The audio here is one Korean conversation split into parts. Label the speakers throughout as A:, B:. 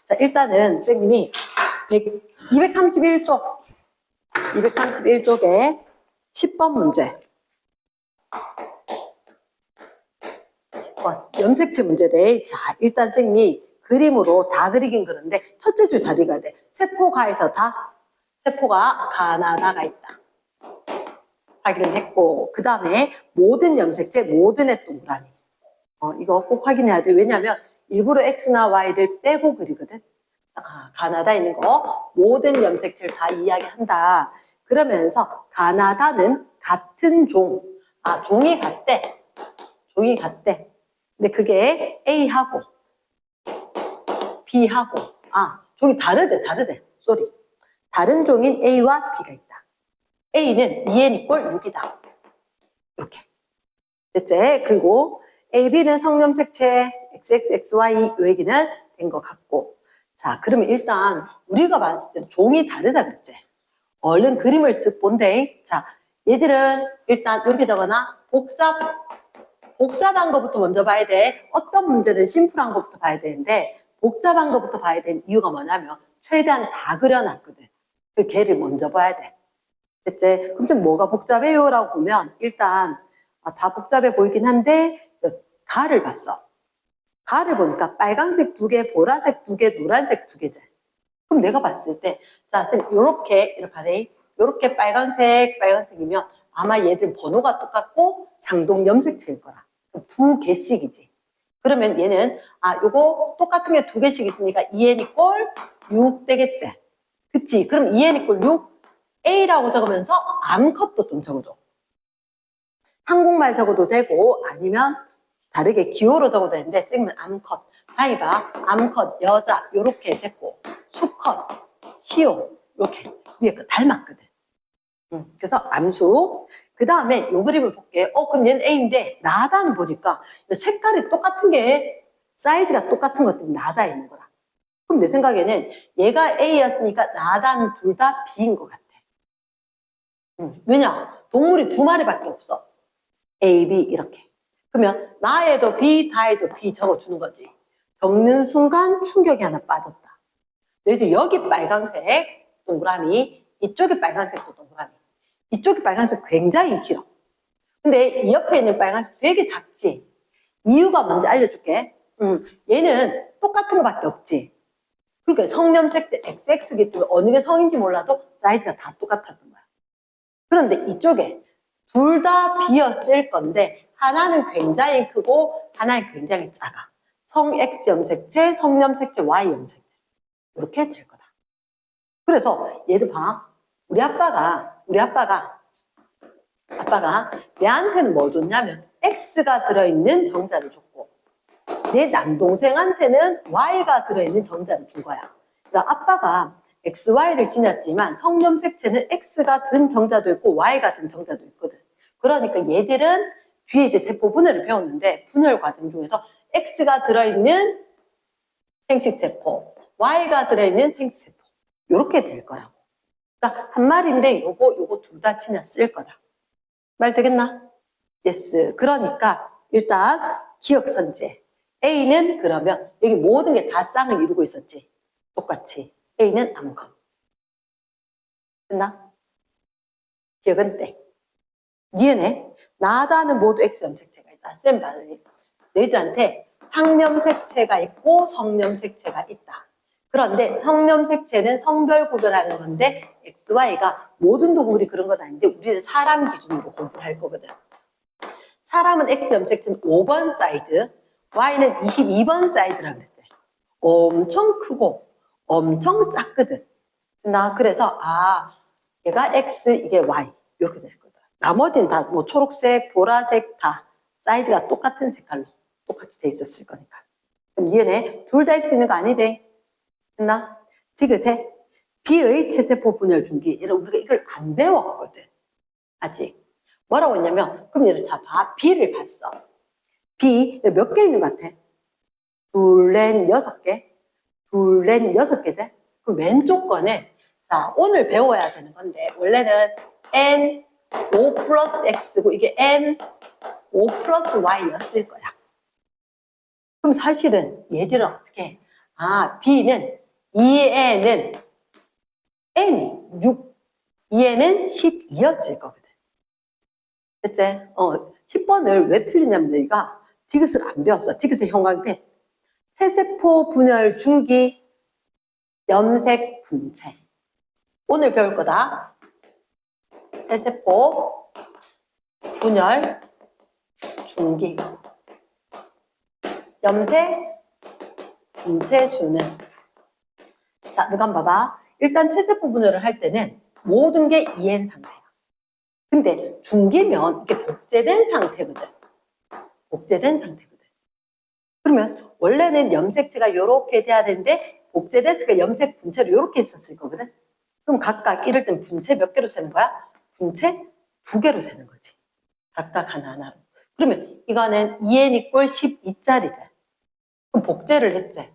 A: 자, 일단은 선생님이 231쪽에 10번 문제. 10번 염색체 문제대. 자, 일단 선생님이 그림으로 다 그리긴 그런데 첫째 줄 잘 읽어야 돼. 세포가에서 세포가 가나다가 있다. 확인을 했고, 그 다음에 모든 염색체, 모든의 동그라미. 이거 꼭 확인해야 돼. 왜냐면 일부러 X나 Y를 빼고 그리거든. 가나다에 있는 거 모든 염색체를 다 이야기한다. 그러면서 가나다는 같은 종이 같대. 근데 그게 A하고 B하고 종이 다르대. 쏘리. 다른 종인 A와 B가 있다. A는 2n = 6이다. 이렇게. 됐지? 그리고 A, B는 성염색체 XXXY 요 얘기는 된 것 같고. 자, 그러면 일단 우리가 봤을 때는 종이 다르다 그랬지? 얼른 그림을 쓱 본대. 자, 얘들은 일단 이렇게 적어놔. 복잡한 것부터 먼저 봐야 돼. 어떤 문제는 심플한 것부터 봐야 되는데 복잡한 것부터 봐야 되는 이유가 뭐냐면 최대한 다 그려놨거든. 그 걔를 먼저 봐야 돼. 됐지? 그럼 뭐가 복잡해요? 라고 보면 일단 다 복잡해 보이긴 한데 가를 봤어. 가를 보니까 빨간색 2개, 보라색 2개, 노란색 2개지. 그럼 내가 봤을 때 자, 쌤 이렇게 하래. 이렇게 빨간색이면 아마 얘들 번호가 똑같고 상동 염색체일 거라. 그럼 2개씩이지. 그러면 얘는 요거 똑같은 게 2개씩 있으니까 2n = 6 되겠지. 그치? 그럼 2n = 6 A라고 적으면서 암컷도 좀 적어줘. 한국말 적어도 되고 아니면 다르게 기호로 적어도 되는데 쌤은 암컷, 다이가 암컷, 여자 요렇게 됐고 수컷, 시오 이렇게 위에 거 닮았거든. 그래서 암수. 그 다음에 요 그림을 볼게. 그럼 얘는 A인데 나다는 보니까 색깔이 똑같은 게 사이즈가 똑같은 것들이 나다에 있는 거라. 그럼 내 생각에는 얘가 A였으니까 나다는 둘 다 B인 것 같아. 왜냐? 동물이 2마리밖에 없어. A, B 이렇게. 그러면 나에도 B, 다에도 B 적어주는 거지. 적는 순간 충격이 하나 빠졌다. 너희들 여기 빨간색 동그라미, 이쪽에 빨간색도 동그라미. 이쪽에 빨간색 굉장히 길어. 근데 이 옆에 있는 빨간색 되게 작지. 이유가 뭔지 알려줄게. 얘는 똑같은 거밖에 없지. 그러니까 성염색체 XX기 때문에 어느 게 성인지 몰라도 사이즈가 다 똑같았던 거야. 그런데 이쪽에 둘 다 B였을 건데 하나는 굉장히 크고 하나는 굉장히 작아. 성 X 염색체, 성 염색체, Y 염색체. 이렇게 될 거다. 그래서 얘도 봐. 우리 아빠가 내한테는 뭐 줬냐면 X가 들어있는 정자를 줬고 내 남동생한테는 Y가 들어있는 정자를 준 거야. 그러니까 아빠가 XY를 지녔지만 성염색체는 X가 든 정자도 있고 Y가 든 정자도 있거든. 그러니까 얘들은 뒤에 이제 세포 분열을 배웠는데 분열 과정 중에서 X가 들어있는 생식세포, Y가 들어있는 생식세포 이렇게 될 거라고. 그러니까 한 마리인데 요거 둘 다 지녔을 거다. 말 되겠나? 예스. 그러니까 일단 기억선제. A는 그러면 여기 모든 게 다 쌍을 이루고 있었지. 똑같이. A는 암컷. 됐나? 기억은 땡. 니은에 나다는 모두 X 염색체가 있다. 쌤 다르니. 너희들한테 상염색체가 있고 성염색체가 있다. 그런데 성염색체는 성별 구별하는 건데 XY가 모든 동물이 그런 건 아닌데 우리는 사람 기준으로 공부를 할 거거든. 사람은 X 염색체는 5번 사이즈, Y는 22번 사이즈라고 그랬지. 엄청 크고 엄청 작거든. 그래서 얘가 X, 이게 Y 이렇게 될 거다. 나머지는 다 뭐 초록색, 보라색 다 사이즈가 똑같은 색깔로 똑같이 돼 있었을 거니까. 그럼 얘네 둘 다 X 있는 거 아니대? 됐나? 디귿에 B의 체세포 분열 중기. 얘는 우리가 이걸 안 배웠거든. 아직. 뭐라고 했냐면 그럼 얘를 자 봐. B를 봤어. B 몇 개 있는 것 같아? 둘, 넷, 6개? 둘, 넷, 6개지? 그럼 왼쪽 거는 자 오늘 배워야 되는 건데 원래는 N 5 플러스 X고 이게 N 5 플러스 Y였을 거야. 그럼 사실은 얘들은 어떻게 아, B는 2N은 N이 6, 2N은 12였을 거거든. 됐지? 10번을 왜 틀리냐면 너희가 디귿을 안 배웠어. 디귿의 형광펜. 세세포 분열 중기 염색 분체. 오늘 배울 거다. 세세포 분열 중기 염색 분체주는. 자, 너가 한번 봐봐. 일단 세세포 분열을 할 때는 모든 게 2N 상태야. 근데 중기면 이게 복제된 상태거든. 복제된 상태거든. 그러면 원래는 염색체가 이렇게 돼야 되는데 복제됐으니까 염색 분체로 이렇게 있었을 거거든. 그럼 각각 이럴 땐 분체 몇 개로 세는 거야? 분체 2개로 세는 거지. 각각 하나하나로. 그러면 이거는 2N 이꼴 12짜리잖아. 그럼 복제를 했지.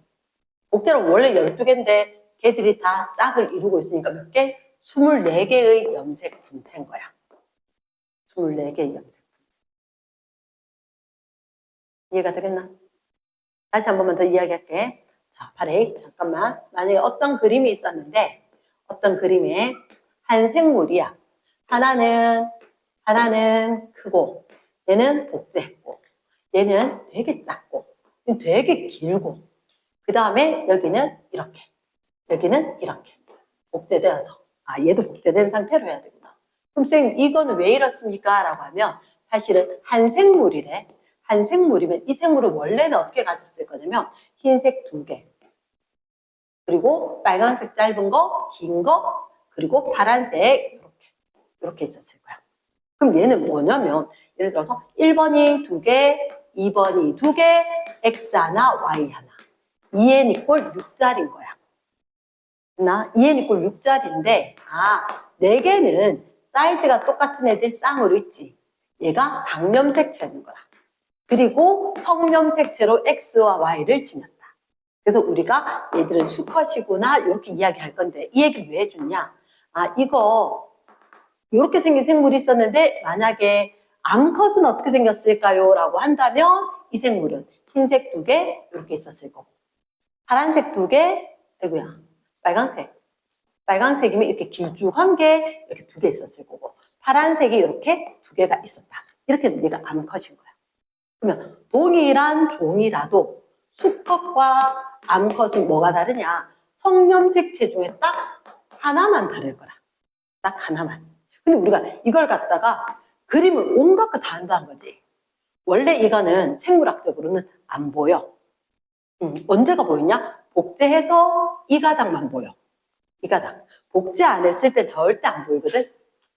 A: 복제는 원래 12개인데 걔들이 다 짝을 이루고 있으니까 몇 개? 24개의 염색 분체인 거야. 24개의 염색 분체. 이해가 되겠나? 다시 한 번만 더 이야기할게. 자, 발에 잠깐만. 만약에 어떤 그림이 있었는데 어떤 그림에 한 생물이야. 하나는 크고 얘는 복제했고 얘는 되게 작고 얘는 되게 길고 그 다음에 여기는 이렇게 여기는 이렇게 복제되어서 얘도 복제된 상태로 해야 되구나. 그럼 쌤 이거는 왜 이렇습니까? 라고 하면 사실은 한 생물이래. 한 생물이면 이 생물은 원래는 어떻게 가졌을 거냐면 흰색 2개 그리고 빨간색 짧은 거, 긴 거, 그리고 파란색 이렇게 있었을 거야. 그럼 얘는 뭐냐면 예를 들어서 1번이 2개, 2번이 2개, X 하나, Y 하나. 2N 이꼴 6짜리인 거야. 2N 이꼴 6짜리인데 4개는 사이즈가 똑같은 애들 쌍으로 있지. 얘가 상염색체인 거야. 그리고 성염색체로 X와 Y를 지녔다. 그래서 우리가 얘들은 수컷이구나 이렇게 이야기할 건데 이 얘기를 왜 해주냐? 이거 이렇게 생긴 생물이 있었는데 만약에 암컷은 어떻게 생겼을까요? 라고 한다면 이 생물은 흰색 2개 이렇게 있었을 거고 파란색 2개 아이고야 빨간색이면 이렇게 길쭉한 게 이렇게 2개 있었을 거고 파란색이 이렇게 2개가 있었다. 이렇게 얘가 암컷인 거야. 그러면 동일한 종이라도 수컷과 암컷은 뭐가 다르냐? 성염색체 중에 딱 하나만 다를 거라. 딱 하나만. 근데 우리가 이걸 갖다가 그림을 온갖 거 다 한다는 거지. 원래 이거는 생물학적으로는 안 보여. 언제가 보이냐? 복제해서 이 가닥만 보여. 이 가닥. 복제 안 했을 때 절대 안 보이거든?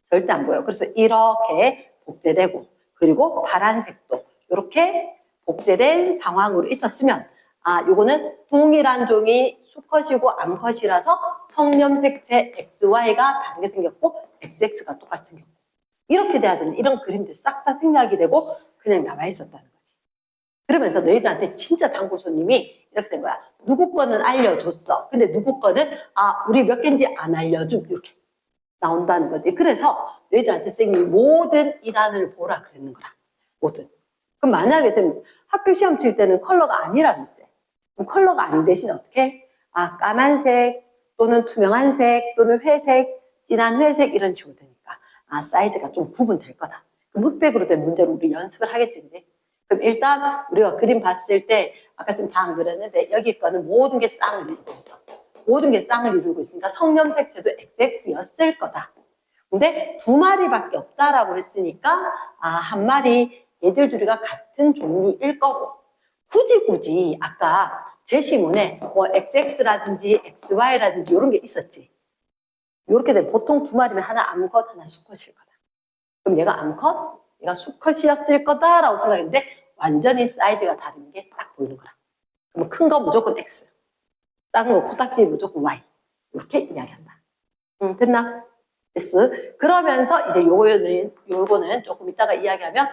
A: 절대 안 보여. 그래서 이렇게 복제되고 그리고 파란색도 이렇게 복제된 상황으로 있었으면 요거는 동일한 종이 수컷이고 암컷이라서 성염색체 XY가 다르게 생겼고 XX가 똑같이 생겼고 이렇게 돼야 되는 이런 그림들 싹 다 생략이 되고 그냥 나와 있었다는 거지. 그러면서 너희들한테 진짜 단골 손님이 이렇게 된 거야. 누구 거는 알려줬어. 근데 누구 거는 우리 몇 개인지 안 알려줌. 이렇게 나온다는 거지. 그래서 너희들한테 쌤이 모든 이단을 보라 그랬는 거라. 모든. 그럼 만약에 쌤 학교 시험 칠 때는 컬러가 아니라면지. 그럼 컬러가 안 대신 어떻게? 까만색 또는 투명한 색 또는 회색, 진한 회색 이런 식으로 되니까 사이즈가 좀 구분될 거다. 그럼 흑백으로 된 문제를 우리 연습을 하겠지, 그지? 그럼 일단 우리가 그림 봤을 때 아까 좀 다 안 그렸는데 여기 거는 모든 게 쌍을 이루고 있어. 모든 게 쌍을 이루고 있으니까 성염색체도 XX였을 거다. 근데 2마리밖에 없다라고 했으니까 한 마리 얘들 둘이가 같은 종류일 거고 굳이 아까 제시문에 뭐 XX라든지 XY라든지 이런 게 있었지. 이렇게 되면 보통 2마리면 하나 암컷 하나 수컷일 거다. 그럼 얘가 암컷, 얘가 수컷이었을 거다라고 생각했는데 완전히 사이즈가 다른 게 딱 보이는 거라. 그럼 큰 거 무조건 X, 작은 거 코딱지 무조건 Y 이렇게 이야기한다. 됐나? 됐어. 그러면서 이제 요거는 조금 이따가 이야기하면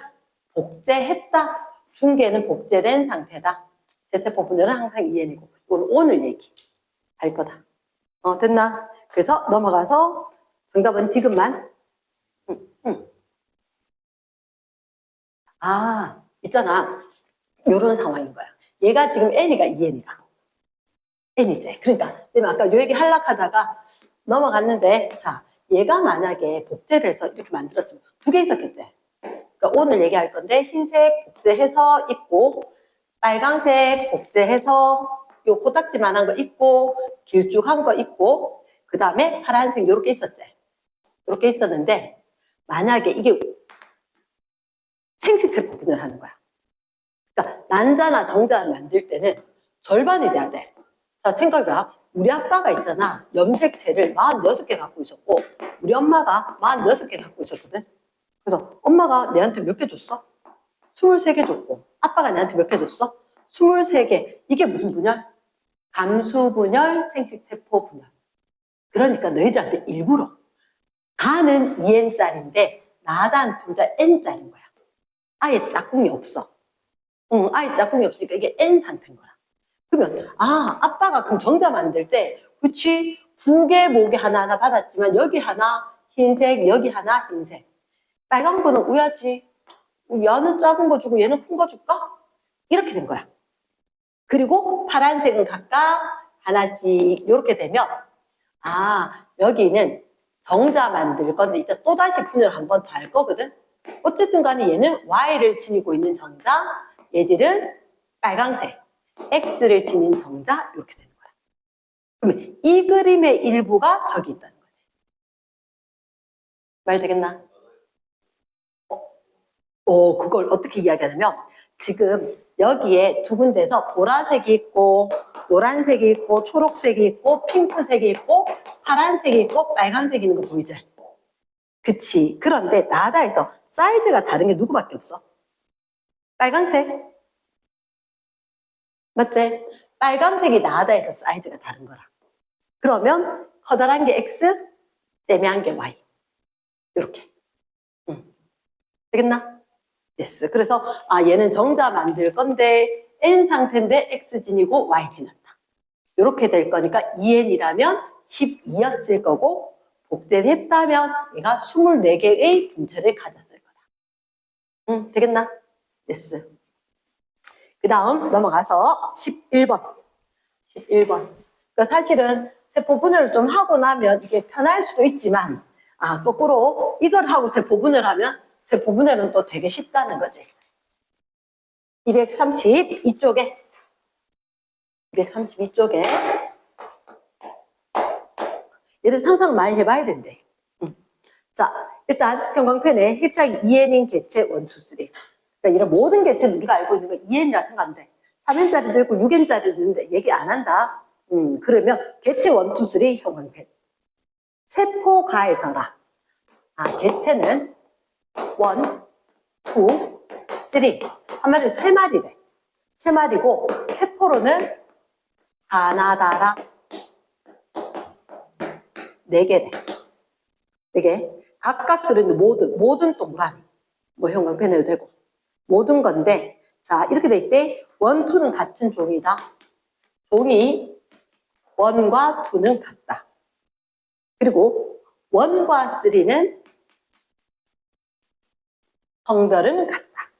A: 복제했다. 중계는 복제된 상태다. 세세포 분열은 항상 EN이고 이건 오늘 얘기할 거다. 됐나? 그래서 넘어가서 정답은 디귿만. 있잖아. 요런 상황인 거야. 얘가 지금 N이가 EN이가. n이지. 그러니까 지금 아까 요 얘기 하려고 하다가 넘어갔는데, 자, 얘가 만약에 복제를 해서 이렇게 만들었으면 두 개 있었겠지. 그러니까 오늘 얘기할 건데 흰색 복제해서 있고 빨강색 복제해서 요 코딱지만한 거 있고 길쭉한 거 있고 그 다음에 파란색 요렇게 있었지. 요렇게 있었는데 만약에 이게 생식세포 분열을 하는 거야. 그러니까 난자나 정자를 만들 때는 절반이 돼야 돼. 자, 생각해봐. 우리 아빠가 있잖아. 염색체를 46개 갖고 있었고 우리 엄마가 46개 갖고 있었거든. 그래서 엄마가 내한테 몇 개 줬어? 23개 줬고 아빠가 내한테 몇 개 줬어? 23개. 이게 무슨 분열? 감수분열, 생식세포 분열. 그러니까 너희들한테 일부러 가는 2n짜리인데 나단 둘 다 n짜리인 거야. 아예 짝꿍이 없어. 아예 짝꿍이 없으니까 이게 n 상태인 거야. 그러면 아빠가 그럼 정자 만들 때 그치? 2개 목에 하나하나 받았지만 여기 하나 흰색, 여기 하나 흰색. 빨간 거는 우야지. 얘는 작은 거 주고 얘는 큰 거 줄까? 이렇게 된 거야. 그리고 파란색은 각각 하나씩 이렇게 되면 여기는 정자 만들 건데 이제 또다시 분열 한 번 더 할 거거든. 어쨌든 간에 얘는 Y를 지니고 있는 정자, 얘들은 빨강색, X를 지닌 정자 이렇게 되는 거야. 그러면 이 그림의 일부가 저기 있다는 거지. 말 되겠나? 그걸 어떻게 이야기하냐면 지금 여기에 두 군데서 보라색이 있고 노란색이 있고 초록색이 있고 핑크색이 있고 파란색이 있고 빨간색이 있는 거 보이지? 그치. 그런데 나다에서 사이즈가 다른 게 누구밖에 없어? 빨간색. 맞지? 빨간색이 나다에서 사이즈가 다른 거라. 그러면 커다란 게 X, 째매한 게 Y. 이렇게. 되겠나? 됐어. 그래서 얘는 정자 만들 건데 N 상태인데 X 진이고 Y 진았다. 이렇게 될 거니까 2N이라면 12였을 거고 복제를 했다면 얘가 24개의 분체를 가졌을 거다. 되겠나? 됐어. 그 다음 넘어가서 11번. 11번. 그러니까 사실은 세포 분열을 좀 하고 나면 이게 편할 수도 있지만 거꾸로 이걸 하고 세포 분열을 하면 세포 분열은 또 되게 쉽다는 거지. 230 이쪽에 232쪽에 얘를 상상 많이 해봐야 된대. 자, 일단 형광펜에 핵상이 2N인 개체 1, 2, 3. 그러니까 이런 모든 개체는 우리가 알고 있는 거 2N이라 생각하면 돼. 3N짜리도 있고 6N짜리도 있는데 얘기 안 한다. 그러면 개체 1, 2, 3 형광펜. 세포가에서라. 개체는 1, 2, 3. 한마디로 3마리래. 3마리고 세포로는 하나다라 4개래. 4개. 각각 들어있는 모든 동그라미. 뭐 형광펜 해도 되고. 모든 건데, 자, 이렇게 돼 있대. 1, 2는 같은 종이다. 종이 1과 2는 같다. 그리고 1과 3는 성별은 같다.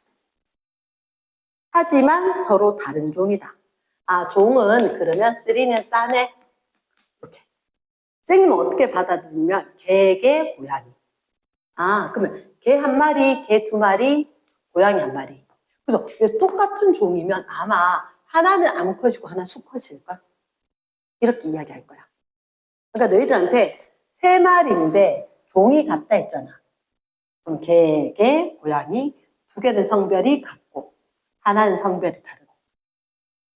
A: 하지만 서로 다른 종이다. 종은 그러면 3는 따네. 이렇게. 선생님은 어떻게 받아들이면 개개 고양이. 그러면 개 한 마리, 개 두 마리, 고양이 한 마리. 그래서 똑같은 종이면 아마 하나는 암컷이고 하나는 수컷일걸? 이렇게 이야기할 거야. 그러니까 너희들한테 3마리인데 종이 같다 했잖아. 그럼 개, 고양이 2개는 성별이 같고 하나는 성별이 다르고.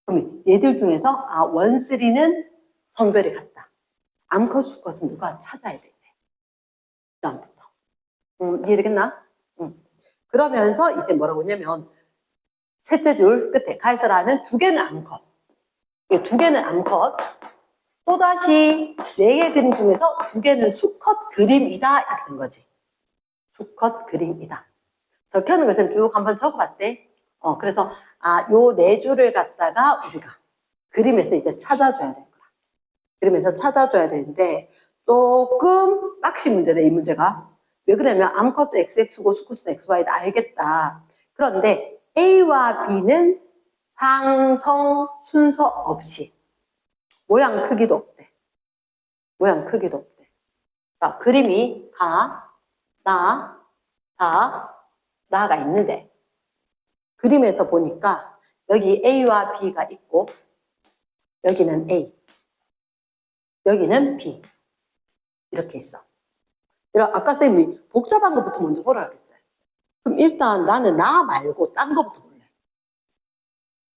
A: 그럼 얘들 중에서 1, 3는 성별이 같다. 암컷, 수컷은 누가 찾아야 되지. 그다음부터. 이해되겠나? 그러면서 이제 뭐라고 했냐면 셋째 줄 끝에 가에서라는 2개는 암컷. 2개는 암컷. 또다시 4개 그림 중에서 2개는 수컷 그림이다. 이렇게 된 거지. 수컷 그림이다. 적혀놓은 것은 쭉 한번 적어봤대. 그래서 요 4줄을 갖다가 우리가 그림에서 이제 찾아줘야 될 거야. 그림에서 찾아줘야 되는데 조금 빡시 문제네, 이 문제가. 왜 그러냐면 암컷은 XX고 수컷은 XY다 알겠다. 그런데 A와 B는 상성 순서 없이 모양 크기도 없대. 모양 크기도 없대. 자, 그림이 나가 있는데 그림에서 보니까 여기 A와 B가 있고 여기는 A, 여기는 B 이렇게 있어. 아까 쌤이 복잡한 것부터 먼저 보라 그랬지. 그럼 일단 나는 나 말고 딴 것부터 볼래.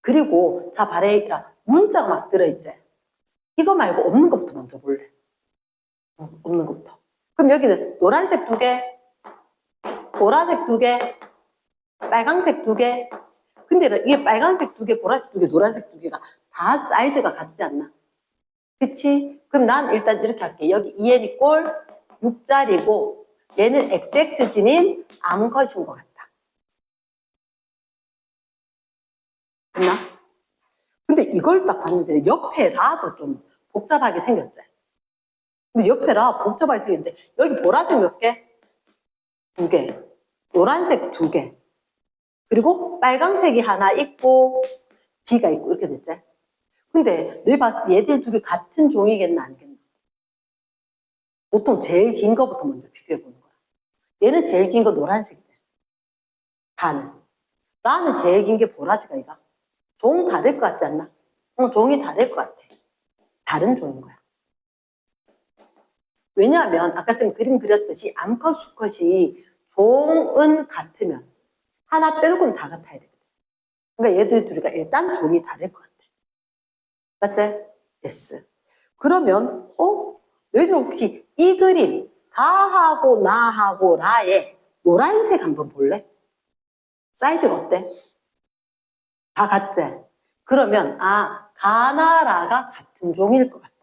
A: 그리고 자 바래라 문자가 막 들어있지. 이거 말고 없는 것부터 먼저 볼래. 없는 것부터. 그럼 여기는 노란색 2개, 보라색 2개, 빨간색 2개. 근데 이게 빨간색 2개, 보라색 2개, 노란색 2개가 다 사이즈가 같지 않나? 그치? 그럼 난 일단 이렇게 할게. 여기 2n이 꼴 6짜리고 얘는 XX 진인 암컷인 것 같다. 됐나? 근데 이걸 딱 봤는데 옆에 라도 좀 복잡하게 생겼지? 근데 옆에 라 복잡하게 생겼는데 여기 보라색 몇 개? 2개. 노란색 2개. 그리고 빨강색이 하나 있고 B가 있고 이렇게 됐지? 근데 너희 봤을 때 얘들 둘이 같은 종이겠나 아니겠나? 보통 제일 긴 거부터 먼저 비교해 보는 거야. 얘는 제일 긴 거 노란색이지. 다는. 라는 제일 긴 게 보라색 아이가? 종 다를 것 같지 않나? 종이 다를 것 같아. 다른 종인 거야. 왜냐하면 아까 지금 그림 그렸듯이 암컷, 수컷이 종은 같으면 하나 빼고는 다 같아야 되거든. 그러니까 얘들 둘이가 일단 종이 다를 것 같아. 맞지? yes. 그러면 너희들 혹시 이 그림 다하고 나하고 라의 노란색 한번 볼래? 사이즈가 어때? 다 같지? 그러면 가나라가 같은 종일 것 같아.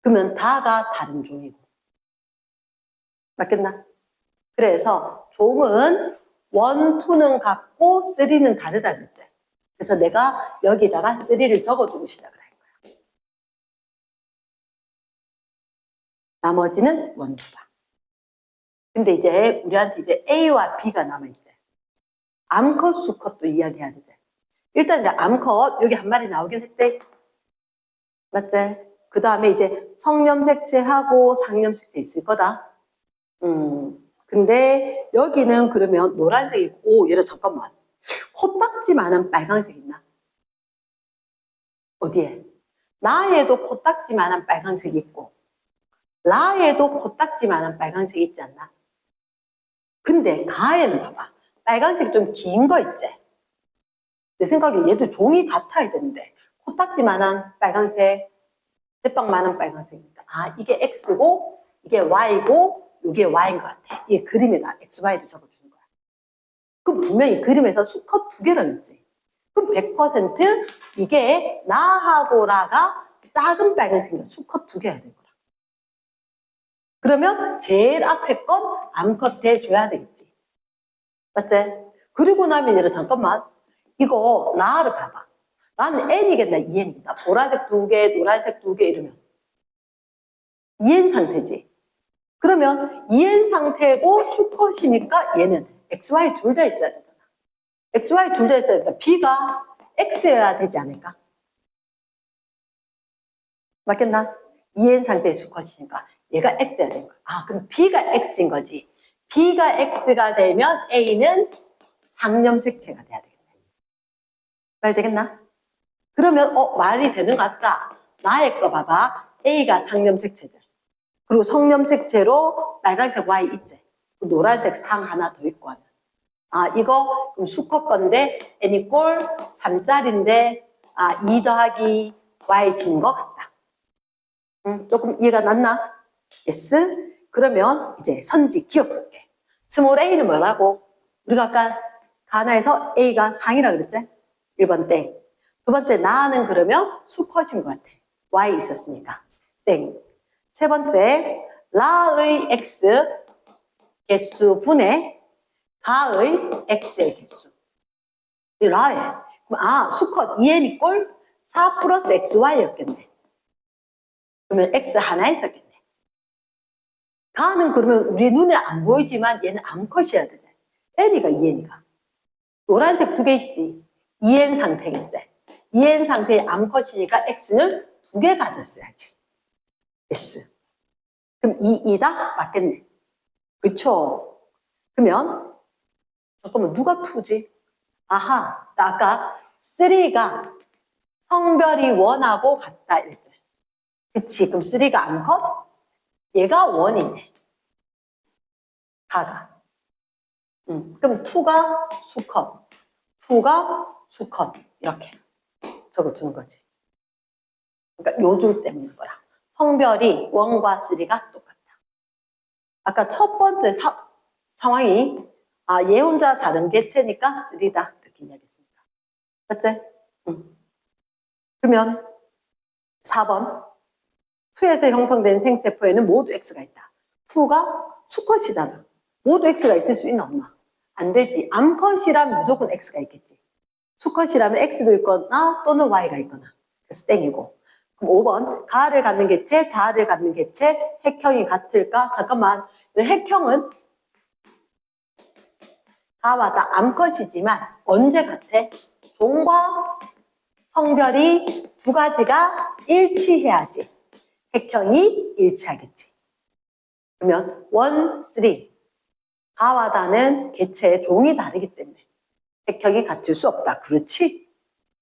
A: 그러면 다가 다른 종이고. 맞겠나? 그래서 종은 1, 2는 같고 3는 다르다 그랬지. 그래서 내가 여기다가 3를 적어두고 시작을 할 거야. 나머지는 1, 2다. 근데 이제 우리한테 이제 A와 B가 남아있지. 암컷, 수컷도 이야기해야 되지. 일단 이제 암컷 여기 한 마리 나오긴 했대. 맞지? 그 다음에 이제 성염색체하고 상염색체 있을 거다. 근데 여기는 그러면 노란색이고, 얘를 잠깐만. 코딱지만한 빨강색 있나? 어디에? 나에도 코딱지만한 빨강색이 있고, 라에도 코딱지만한 빨강색이 있지 않나? 근데 가에는 봐봐. 빨강색 좀 긴 거 있지? 내 생각에 얘도 종이 같아야 되는데, 코딱지만한 빨강색, 대빵만한 빨강색이니까. 이게 X고, 이게 Y고, 이게 Y인 것 같아. 이게 그림에다 XY를 적어주는 거야. 그럼 분명히 그림에서 수컷 2개를 있지. 그럼 100% 이게 나하고 라가 작은 빨간색이야. 수컷 2개야 되는 거야. 그러면 제일 앞에 건 암컷 대줘야 되겠지. 맞지? 그리고 나면 얘를 잠깐만. 이거 라를 봐봐. 라는 N이겠나 2N이겠나. 보라색 2개, 노란색 2개 이러면 2N 상태지. 그러면 2N 상태고 수컷이니까 얘는 XY 둘 다 있어야 되잖아. XY 둘 다 있어야 되니까 B가 X여야 되지 않을까? 맞겠나? 2N 상태의 수컷이니까 얘가 X여야 되는 거야. 그럼 B가 X인 거지. B가 X가 되면 A는 상염색체가 돼야 되겠네. 말 되겠나? 그러면 말이 되는 것 같다. 나의 거 봐봐. A가 상염색체죠. 그리고 성염색체로 빨간색 Y 있지. 노란색 상 하나 더 있고 하면. 이거 그럼 수컷 건데 N이 꼴 3짜리인데 2 더하기 Y 진 것 같다. 조금 이해가 났나? yes. 그러면 이제 선지 기억볼게. 스몰 a는 뭐라고? 우리가 아까 가나에서 A가 상이라고 그랬지? 1번 땡. 두 번째 나는 그러면 수컷인 것 같아. Y 있었으니까. 땡. 세 번째 라의 X 개수 분의 가의 X의 개수. 이 라에. 수컷 2N이 꼴 4 플러스 XY였겠네. 그러면 X 하나 있었겠네. 가는 그러면 우리 눈에 안 보이지만 얘는 암컷이어야 되잖아. N이가 2N이가. 노란색 2개 있지. 2n 상태겠지. 2n 상태의 암컷이니까 x는 2개 가졌어야지. S. 그럼 2다? 맞겠네. 그쵸? 그러면 잠깐만 누가 2지? 아하, 나 아까 3가 성별이 1하고 같다 이랬지. 그치? 그럼 3가 암컷? 얘가 1이네. 가가. 그럼 2가 수컷. 2가 수컷. 이렇게 적어주는 거지. 그러니까 요줄 때문인 거야. 성별이 1과 3가 똑같다. 아까 첫 번째 상황이 얘 혼자 다른 개체니까 3다. 이렇게 이야기했습니다. 맞지? 그러면 4번 2에서 형성된 생세포에는 모두 X가 있다. 2가 수컷이잖아. 모두 X가 있을 수 있나 없나? 안 되지. 암컷이라면 무조건 X가 있겠지. 수컷이라면 X도 있거나 또는 Y가 있거나. 그래서 땡이고. 그럼 5번 가를 갖는 개체, 다를 갖는 개체, 핵형이 같을까? 잠깐만. 핵형은 가와 다 암컷이지만 언제 같아? 종과 성별이 두 가지가 일치해야지 핵형이 일치하겠지. 그러면 1, 3 가와 다는 개체의 종이 다르기 때문에 핵형이 같을 수 없다. 그렇지?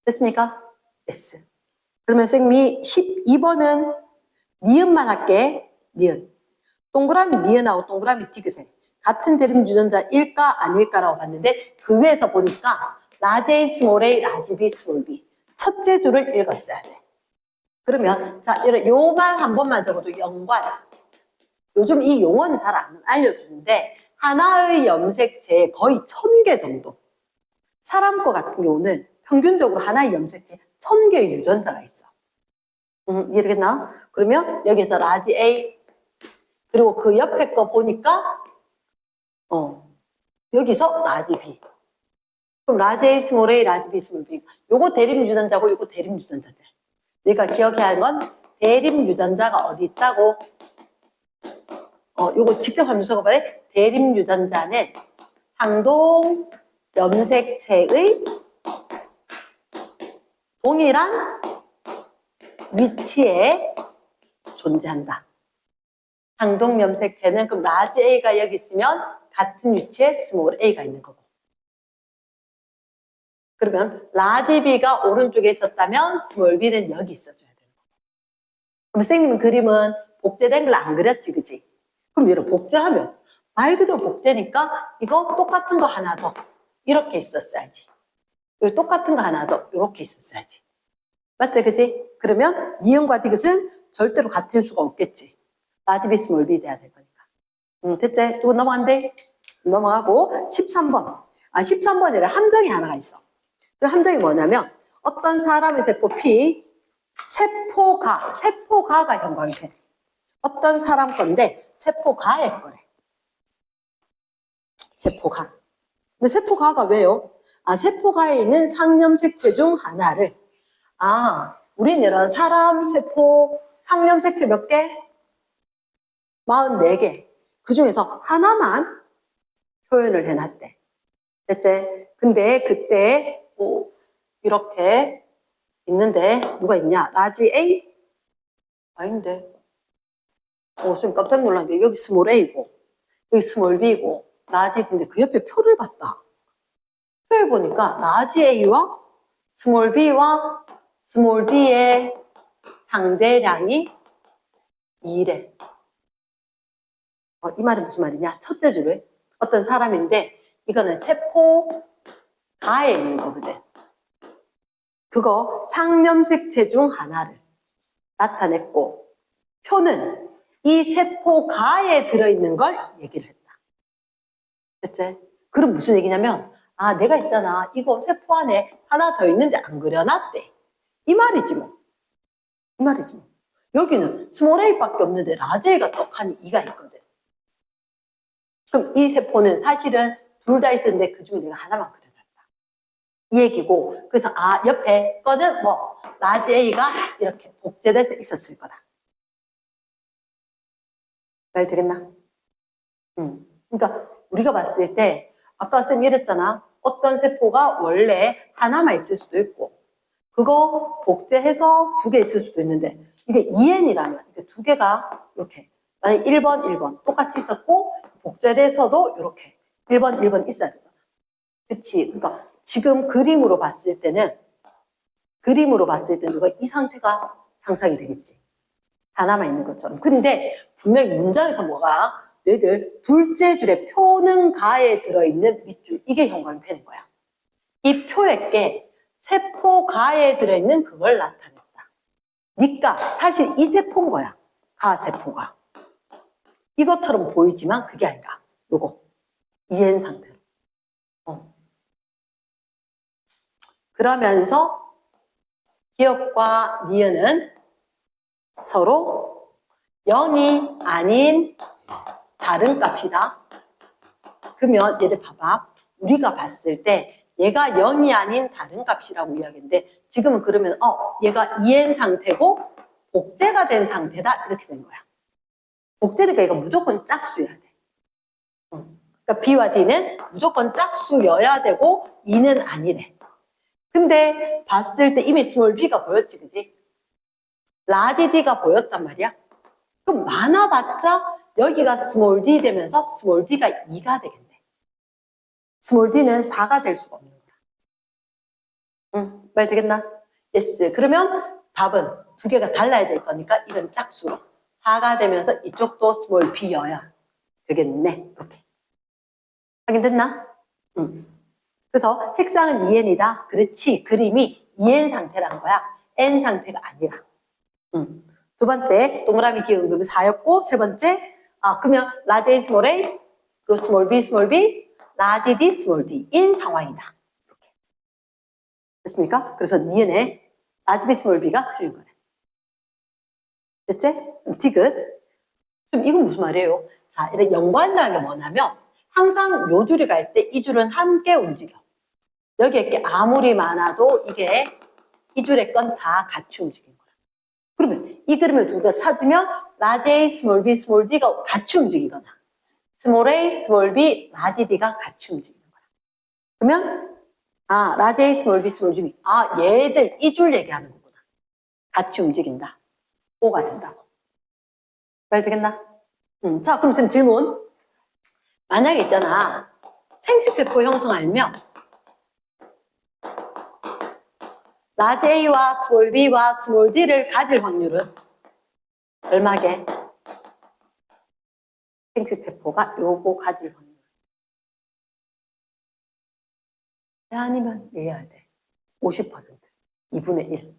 A: 됐습니까? yes. 그러면 선생님이 12번은 니은만 할게. 니은. 동그라미 니은하고 동그라미 디귿에 같은 대립유전자일까 아닐까라고 봤는데 그 위에서 보니까 라지 A, 스몰 a, 라지 B, 스몰 b 첫째 줄을 읽었어야 돼. 그러면 자, 요 말 한 번만 적어도 연관. 요즘 이 용어는 잘 안 알려주는데 하나의 염색체에 거의 1000개 정도. 사람 거 같은 경우는 평균적으로 하나의 염색체에 1000개의 유전자가 있어. 이해되겠나? 그러면 여기서 라지 A 그리고 그 옆에 거 보니까 여기서 라지 B. 그럼 라지 A, 스몰 a, 라지 B, 스몰 b. 요거 대립유전자고 요거 대립유전자들. 내가 기억해야 하는 건 대립유전자가 어디 있다고? 요거 직접 한번 적어봐요. 대립유전자는 상동 염색체의 동일한 위치에 존재한다. 상동 염색체는 그럼 라지 A가 여기 있으면 같은 위치에 스몰 a가 있는 거고. 그러면 라지 B가 오른쪽에 있었다면 스몰 b는 여기 있어줘야 되는 거고. 그럼 선생님은 그림은 복제된 걸 안 그렸지, 그지? 그럼 얘를 복제하면 말 그대로 복제니까 이거 똑같은 거 하나 더 이렇게 있었어야지. 여기 똑같은 거 하나 더 이렇게 있었어야지. 맞지, 그지? 그러면 니은과 디귿은 절대로 같을 수가 없겠지. 라지 B, 스몰 B 돼야 될 거니까. 됐지? 이거 넘어간대? 넘어가고 13번. 13번에는 함정이 하나가 있어. 그 함정이 뭐냐면 어떤 사람의 세포 P, 세포가가 형광이 돼. 어떤 사람 건데 세포가의 거래. 세포가. 근데 세포가가 왜요? 세포가에 있는 상염색체 중 하나를 우리는 이런 사람 세포 상염색체 몇 개? 44개. 그 중에서 하나만 표현을 해놨대. 됐지? 근데 그때 이렇게 있는데 누가 있냐? 라지 A? 아닌데. 선생님 깜짝 놀랐는데 여기 스몰 A고 여기 스몰 B고 라지 D인데 그 옆에 표를 봤다. 표를 보니까 라지 A와 스몰 B와 스몰 D의 상대량이 2래. 이 말은 무슨 말이냐? 첫째 줄에 어떤 사람인데 이거는 세포가에 있는 거거든. 그거 상염색체 중 하나를 나타냈고 표는 이 세포가에 들어있는 걸 얘기를 했다. 됐지? 그럼 무슨 얘기냐면 내가 있잖아. 이거 세포 안에 하나 더 있는데 안 그려놨대. 이 말이지 뭐. 이 말이지 뭐. 여기는 스몰 a밖에 없는데 라지 A가 떡하니 2가 있거든. 그럼 이 세포는 사실은 둘 다 있었는데 그 중에 내가 하나만 그려놨다. 이 얘기고 그래서 옆에 거는 라지 A가 이렇게 복제돼서 있었을 거다. 말 되겠나? 그러니까 우리가 봤을 때 아까 쌤 이랬잖아. 어떤 세포가 원래 하나만 있을 수도 있고, 그거 복제해서 2개 있을 수도 있는데, 이게 2N이라면, 이게 2개가 이렇게, 만약 1번, 1번 똑같이 있었고, 복제돼서도 이렇게 1번, 1번 있어야 되잖아. 그치? 그러니까 지금 그림으로 봤을 때는 이거 이 상태가 상상이 되겠지. 하나만 있는 것처럼. 근데 분명히 문장에서 뭐가 너희들 둘째 줄에 표는 가에 들어있는 밑줄, 이게 형광펜인 거야. 이 표에게 세포 가에 들어있는 그걸 나타냈다. 그러니까 사실 이 세포인 거야. 가세포가. 이것처럼 보이지만 그게 아니라 요거 EN 상태로. 그러면서 기억과 니은은 서로 0이 아닌 다른 값이다. 그러면 얘들 봐봐. 우리가 봤을 때 얘가 0이 아닌 다른 값이라고 이야기했는데 지금은 그러면 얘가 EN 상태고 복제가 된 상태다 이렇게 된 거야. 복제니까 얘가 무조건 짝수여야 돼. 그러니까 B와 D는 무조건 짝수여야 되고 E는 아니래. 근데 봤을 때 이미 스몰 b가 보였지, 그지? 라지 d가 보였단 말이야. 그럼 많아봤자 여기가 스몰 d 되면서 스몰 d가 2가 되겠네. 스몰 d는 4가 될 수가 없는 거야. 응, 말 되겠나? 예스. 그러면 답은 2개가 달라야 될 거니까 이런 짝수로 4가 되면서 이쪽도 스몰 b여야 되겠네. 이렇게. 확인됐나? 응. 그래서 핵상은 EN이다. 그렇지. 그림이 EN 상태라는 거야. N 상태가 아니라. 2번째 동그라미 기울은 그림이 4였고 3번째 그러면 라지 A 스몰 A 그리고 스몰 B 스몰 B 라지 D 스몰 D 인 상황이다. 이렇게. 됐습니까? 그래서 니은에 라지 B 스몰 B가 틀린 거네. 됐지? 디귿. 그럼 이건 무슨 말이에요? 자, 이런 연관이라는 게 뭐냐면 항상 요 줄이 갈 때 이 줄은 함께 움직여. 여기에 이렇게 아무리 많아도 이게 이 줄의 건 다 같이 움직이는 거야. 그러면 이 그림을 우리가 찾으면 라지 A, 스몰 B, 스몰 D가 같이 움직이거나 스몰 A, 스몰 B, 라지 D가 같이 움직이는 거야. 그러면 라지 A, 스몰 B, 스몰 D 얘들 이 줄 얘기하는 거구나. 같이 움직인다. O가 된다고. 말 되겠나? 자, 그럼 지금 질문. 만약에 있잖아. 생식세포 형성하려면 라지 A와 스몰 B와 스몰 D를 가질 확률은 얼마게? 생식세포가 요거 가질 확률. 아니면 얘야 돼. 50%. 2분의 1.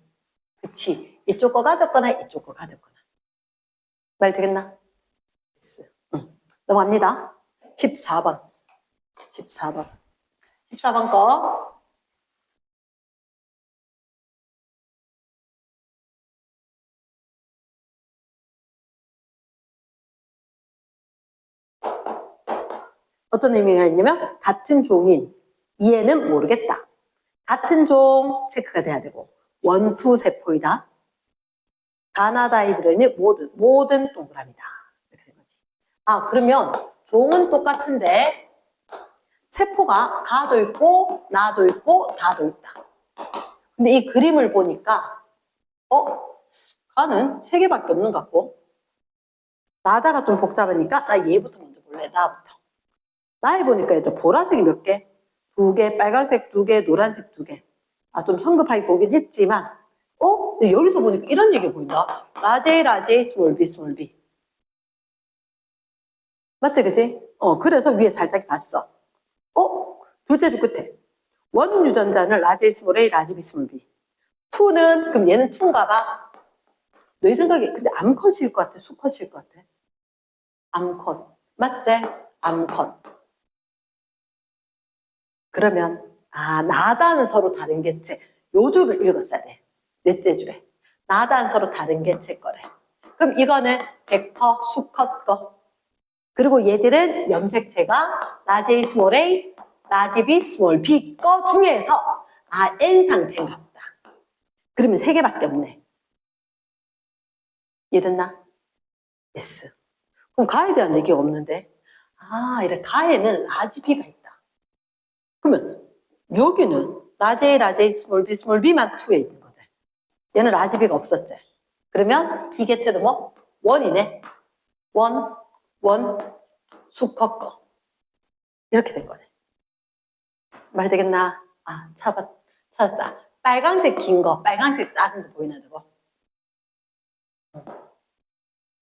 A: 그치. 이쪽 거 가졌거나 이쪽 거 가졌거나. 말 되겠나? 넘어갑니다. 14번. 14번 거. 어떤 의미가 있냐면 같은 종인 이해는 모르겠다. 같은 종 체크가 돼야 되고 원투 세포이다. 가나다에 들어있는 모든 동그라미다. 이렇게 된 거지. 그러면 종은 똑같은데 세포가 가도 있고 나도 있고 다도 있다. 근데 이 그림을 보니까 가는 3개밖에 없는 것 같고 나다가 좀 복잡하니까 나 얘부터 먼저 볼래. 나부터. 나에 보니까 얘들 보라색이 몇 개? 2개, 빨간색 2개, 노란색 2개. 좀 성급하게 보긴 했지만 근데 여기서 보니까 이런 얘기 보인다. 라지 A, 스몰 B, 스몰 B. 맞지, 그지? 그래서 위에 살짝 봤어. 둘째 줄 끝에. 원 유전자는 라지 A, 스몰 A, 라지 B, 스몰 B. 2는, 그럼 얘는 2인가 봐. 너희 생각에, 근데 암컷일 것 같아? 수컷일 것 같아? 암컷. 맞지? 암컷. 그러면, 나다는 서로 다른 개체. 요 줄을 읽었어야 돼. 넷째 줄에. 나다는 서로 다른 개체 거래. 그럼 이거는 100% 수컷 거. 그리고 얘들은 염색체가 라지 A, 스몰 A, 라지 B, 스몰 B 거 중에서 N 상태인가 보다. 그러면 3개밖에 없네. 이해됐나? 예스. 그럼 가에 대한 얘기가 없는데 이래 가에는 라지 B가 있다. 그러면 여기는 라지 A, 라지 A, 스몰 B만 2에 있는 거지. 얘는 라지 B가 없었지. 그러면 이 개체도 뭐? 원이네. 원, 수컷 거. 이렇게 된 거네. 말 되겠나? 아, 찾았다. 빨간색 긴 거, 빨간색 작은 거 보이나, 저거?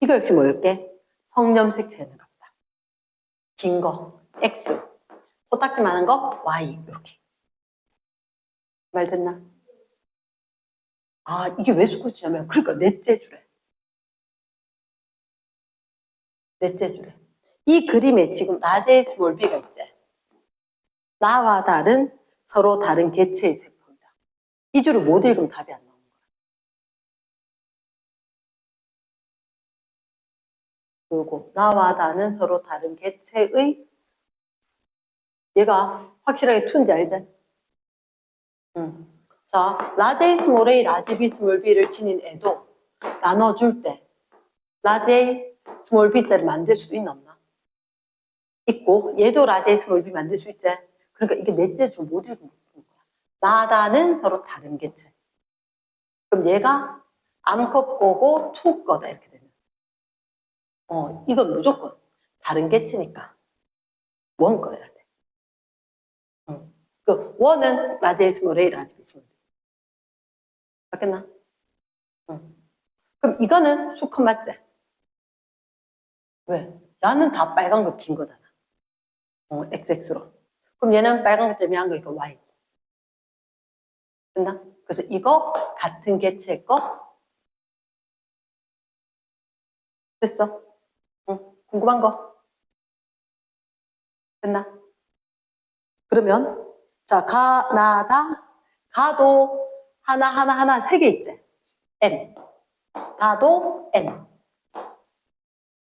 A: 이거 역시 뭐였게? 성염색체는 같다. 긴 거, X. 코딱지 많은 거, Y. 이렇게. 말 됐나? 아, 이게 왜 수컷이냐면, 그러니까 넷째 주래. 넷째 주래. 이 그림에 지금 라지 A, 스몰 B가 있지. 나와 다른, 서로 다른 개체의 세포이다. 이 줄을 못 읽으면 답이 안 나오는 거야. 요거 나와 다른 서로 다른 개체의 얘가 확실하게 2인지 알지? 자, 라지 A, 스몰 A, 라지 B, 스몰 B를 지닌 애도 나눠줄 때 라지 A, 스몰 B자를 만들 수도 있나 없나? 있고 얘도 라지 A, 스몰 B 만들 수 있지? 그러니까 이게 넷째 줄 못 읽으면 거야. 나다는 서로 다른 개체. 그럼 얘가 암컷 거고 투 거다 이렇게 되면 이건 무조건 다른 개체니까 원 거야 돼. 그 원은 라지 A, 스몰 A, 라지 B, 스몰 B. 맞겠나? 그럼 이거는 수컷 맞지? 왜? 나는 다 빨간 거 긴 거잖아. XX로. 그럼 얘는 빨간 거 때문에 한 거 이거 Y. 됐나? 그래서 이거 같은 개체 거 됐어? 궁금한 거? 됐나? 그러면 자, 가, 나, 다. 가도 하나 세 개 있지? N. 다도 N.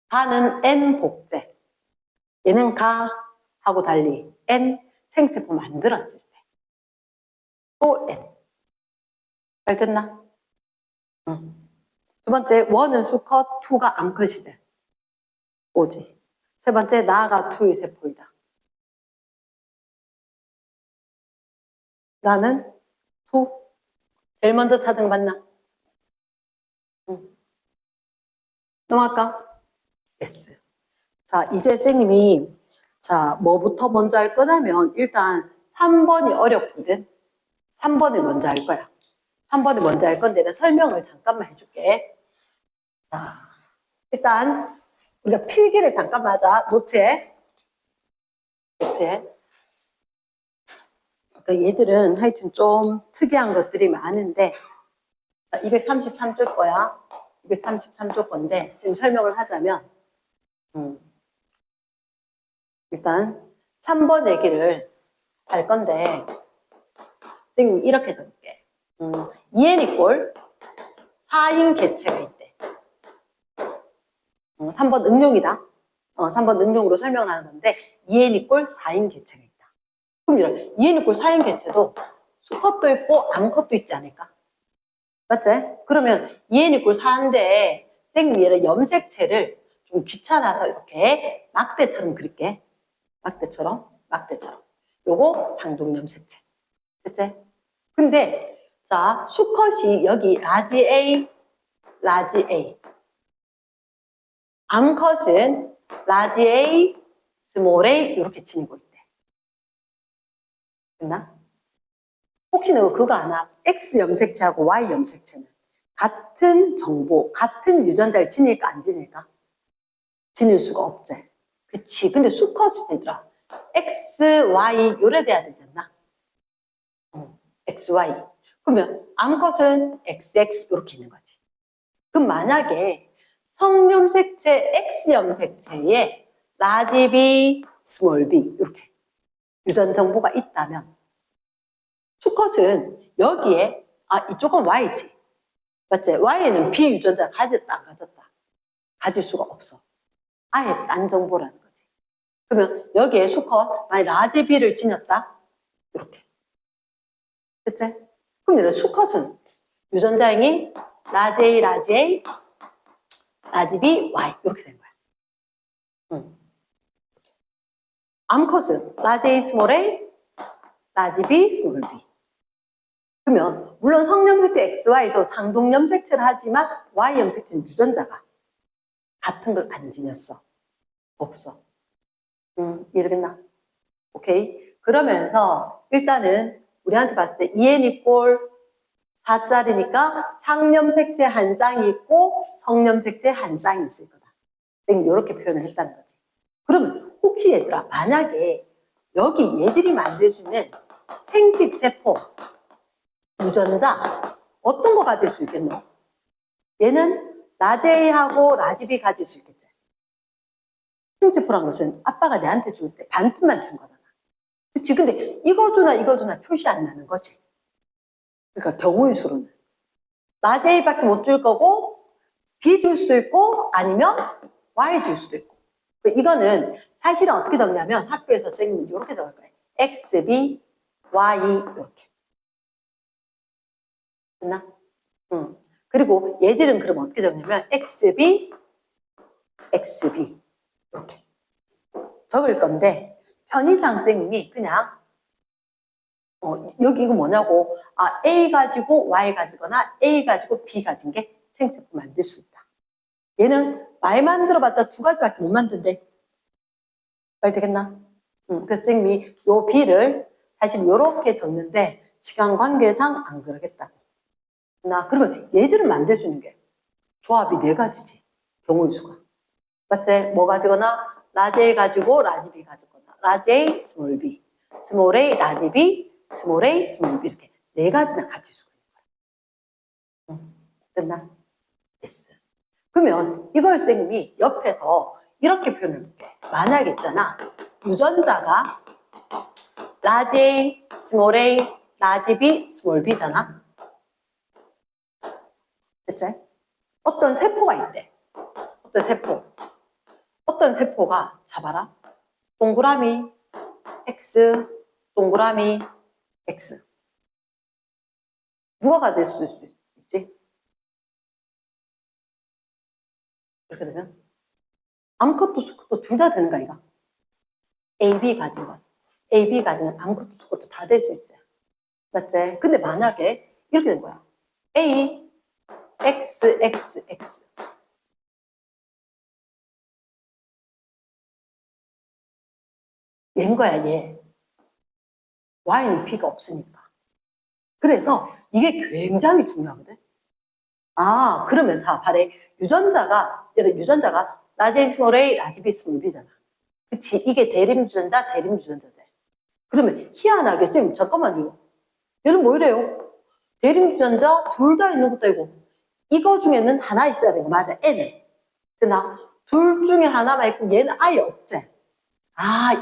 A: 가는 N 복제. 얘는 가 하고 달리 N 생세포 만들었을 때 또 N. 잘 됐나? 두 번째, 원은 수컷, 투가 암컷이 돼. 오지. 세 번째, 나가 투의 세포이다. 나는 투. 제일 먼저 타등 맞나? 넘어갈까? S. 자, 이제 선생님이 자, 뭐부터 먼저 할 거냐면 일단 3번이 어렵거든. 3번을 먼저 할 거야. 3번을 먼저 할 건데 내가 설명을 잠깐만 해줄게. 자, 일단 우리가 필기를 잠깐만 하자. 노트에. 그러니까 얘들은 하여튼 좀 특이한 것들이 많은데 233쪽 거야. 233쪽 건데 지금 설명을 하자면 일단 3번 얘기를 할 건데 선생님 이렇게 적을게. 2n 이꼴 4인 개체가 있대. 3번 응용이다. 3번 응용으로 설명을 하는 건데 2n 이꼴 4인 개체가 있다. 그럼 이런 2n 이꼴 4인 개체도 수컷도 있고 암컷도 있지 않을까? 맞지? 그러면 2n 이꼴 4인데 선생님이 얘를 염색체를 좀 귀찮아서 이렇게 막대처럼 그릴게. 막대처럼. 요거 상동염색체. 됐지? 근데 자 수컷이 여기 라지 A, 라지 A. 암컷은 라지 A, 스몰 A 이렇게 지니고 있대. 됐나? 혹시 너 그거 아나? X 염색체하고 Y 염색체는 같은 정보, 같은 유전자를 지닐까 안 지닐까? 지닐 수가 없지. 그치. 근데 수컷은 얘들아 X, Y 요래 돼야 되지 않나? X, Y. 그러면 암컷은 XX 이렇게 있는 거지. 그럼 만약에 성염색체 X 염색체에 라지 B, 스몰 B 이렇게 유전 정보가 있다면 수컷은 여기에 이쪽은 Y지. 맞지? Y는 B 유전자 가졌다 안 가졌다? 가질 수가 없어. 아예 딴 정보라는 거지. 그러면 여기에 수컷 만약 라지 B를 지녔다? 이렇게. 됐지? 그럼 얘는 수컷은 유전자행이 라지 A, 라지 A, 라지 B, Y 이렇게 된 거야. 암컷은 라지 A, 스몰 A, 라지 B, 스몰 b. 그러면 물론 성염색체 XY도 상동염색체를 하지만 Y염색체는 유전자가 같은 걸 안 지녔어. 없어. 이해되겠나? 오케이. 그러면서 일단은 우리한테 봤을 때 EN이 꼴 4짜리니까 상염색체 한 쌍이 있고 성염색체 한 쌍이 있을 거다. 이렇게 표현을 했다는 거지. 그러면 혹시 얘들아 만약에 여기 얘들이 만들어주는 생식세포 유전자 어떤 거 가질 수 있겠노? 얘는 라지 A하고 라지 B 가질 수 있겠지. 생세포란 것은 아빠가 내한테 줄 때 반틈만 준 거잖아. 그치? 근데 이거 주나 표시 안 나는 거지. 그러니까 경우의 수로는. 라지 A밖에 못 줄 거고 B 줄 수도 있고 아니면 Y 줄 수도 있고. 이거는 사실은 어떻게 적냐면 학교에서 선생님은 이렇게 적을 거예요. X, B, Y 이렇게. 됐나? 그리고 얘들은 그럼 어떻게 적냐면 XB, XB 이렇게 적을 건데 편의상 선생님이 그냥 여기 이거 뭐냐고 A 가지고 Y 가지거나 A 가지고 B 가진 게 생세포 만들 수 있다. 얘는 말만 들어봤자 2가지밖에 못 만든대. 말 되겠나? 그래서 선생님이 요 B를 사실 요렇게 적는데 시간 관계상 안 그러겠다고. 그러면 얘들은 만들 수 있는 게 조합이 4가지지. 경우의 수가. 맞지? 뭐 가지거나 라지 A 가지고 라지 B 가지거나 라지 A, 스몰 B, 스몰 A, 라지 B, 스몰 A, 스몰 B 이렇게 4가지나 가질 수가 있는 거야. 됐나? 됐어. 그러면 이걸 선생님이 옆에서 이렇게 표현해 볼게. 만약에 있잖아. 유전자가 라지 A, 스몰 A, 라지 B, 스몰 B잖아. 됐지? 어떤 세포가 있대. 어떤 세포가 잡아라. 동그라미 X, 동그라미 X. 누가 가질 수 있지? 이렇게 되면 암컷도 수컷도 둘 다 되는 거 아이가? AB 가진 것. AB 가지는 암컷도 수컷도 다 될 수 있지. 맞지? 근데 만약에 이렇게 된 거야. A, X, X, X. 얘인 거야, 얘. Y는 B가 없으니까. 그래서 이게 굉장히 중요하거든. 그러면 자, 발에 유전자가 라지 A, 스몰 A, 라지 B, 스몰 B잖아. 그치? 이게 대림주전자, 대림주전자지. 그러면 희한하게 쌤, 잠깐만요. 얘는 뭐 이래요? 대림주전자 둘 다 있는 것도 아니고 이거 중에는 하나 있어야 되는 거 맞아, N은. 그러나 둘 중에 하나만 있고 얘는 아예 없지.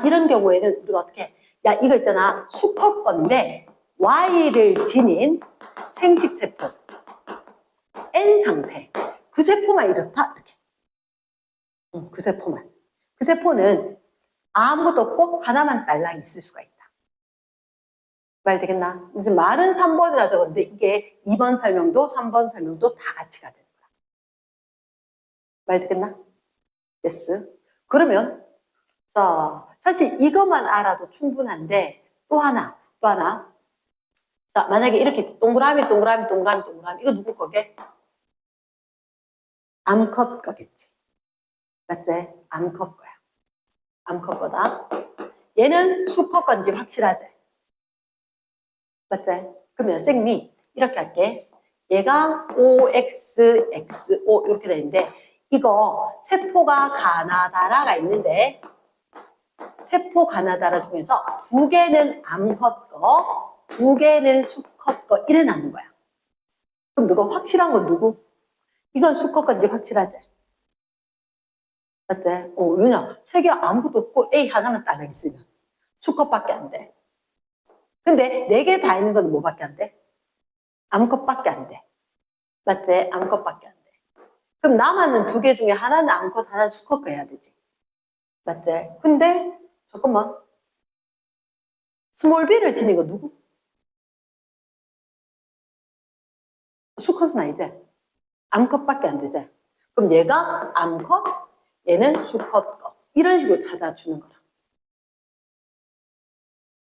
A: 이런 경우에는 우리가 어떻게 야, 이거 있잖아. 수컷 건데 Y를 지닌 생식세포 N 상태. 그 세포만 이렇다. 이렇게. 그 세포만. 그 세포는 아무것도 없고 하나만 딸랑 있을 수가 있다. 말 되겠나? 이제 말은 3번이라 적었는데 이게 2번 설명도 3번 설명도 다 같이 가야 되는 거야. 말 되겠나? yes. 그러면 자, 사실 이것만 알아도 충분한데 또 하나. 자, 만약에 이렇게 동그라미 이거 누구 거게? 암컷 거겠지. 맞지? 암컷 거야. 암컷 거다. 얘는 수컷 건지 확실하지? 맞지? 그러면 선생님이 이렇게 할게. 얘가 OXXO 이렇게 되는데 이거 세포가 가나다라가 있는데 세포 가나다라 중에서 2개는 암컷 거, 2개는 수컷 거 이래 놨는 거야. 그럼 누가 확실한 건 누구? 이건 수컷 건지 확실하지? 맞지? 왜냐? 3개 아무것도 없고 A 하나만 딸랑 있으면 수컷밖에 안 돼. 근데 4개 다 있는 건 뭐밖에 안 돼? 암컷밖에 안 돼. 맞지? 암컷밖에 안 돼. 그럼 남았는 2개 중에 하나는 암컷, 하나는 수컷 거 해야 되지. 맞지? 근데 잠깐만. 스몰 b를 지닌 거 누구? 수컷은 아니지? 암컷밖에 안 되지? 그럼 얘가 암컷, 얘는 수컷 거. 이런 식으로 찾아주는 거라.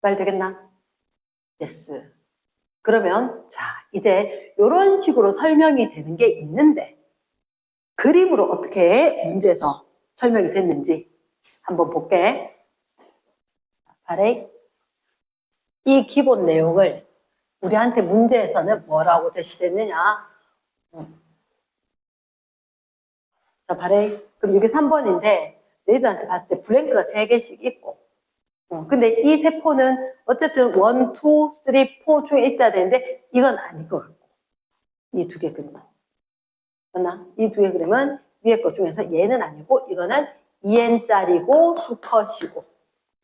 A: 말 되겠나? yes. 그러면 자, 이제 이런 식으로 설명이 되는 게 있는데 그림으로 어떻게 문제에서 설명이 됐는지 한번 볼게. 바레. 이 기본 내용을 우리한테 문제에서는 뭐라고 제시됐느냐? 자, 바레. 그럼 이게 3번인데 너희들한테 봤을 때 블랭크가 3개씩 있고 근데 이 세포는 어쨌든 1, 2, 3, 4 중에 있어야 되는데 이건 아닐 것 같고 이 2개 그림은 맞나? 이 2개 그림은 위에 것 중에서 얘는 아니고 이거는 2n짜리고 수컷이고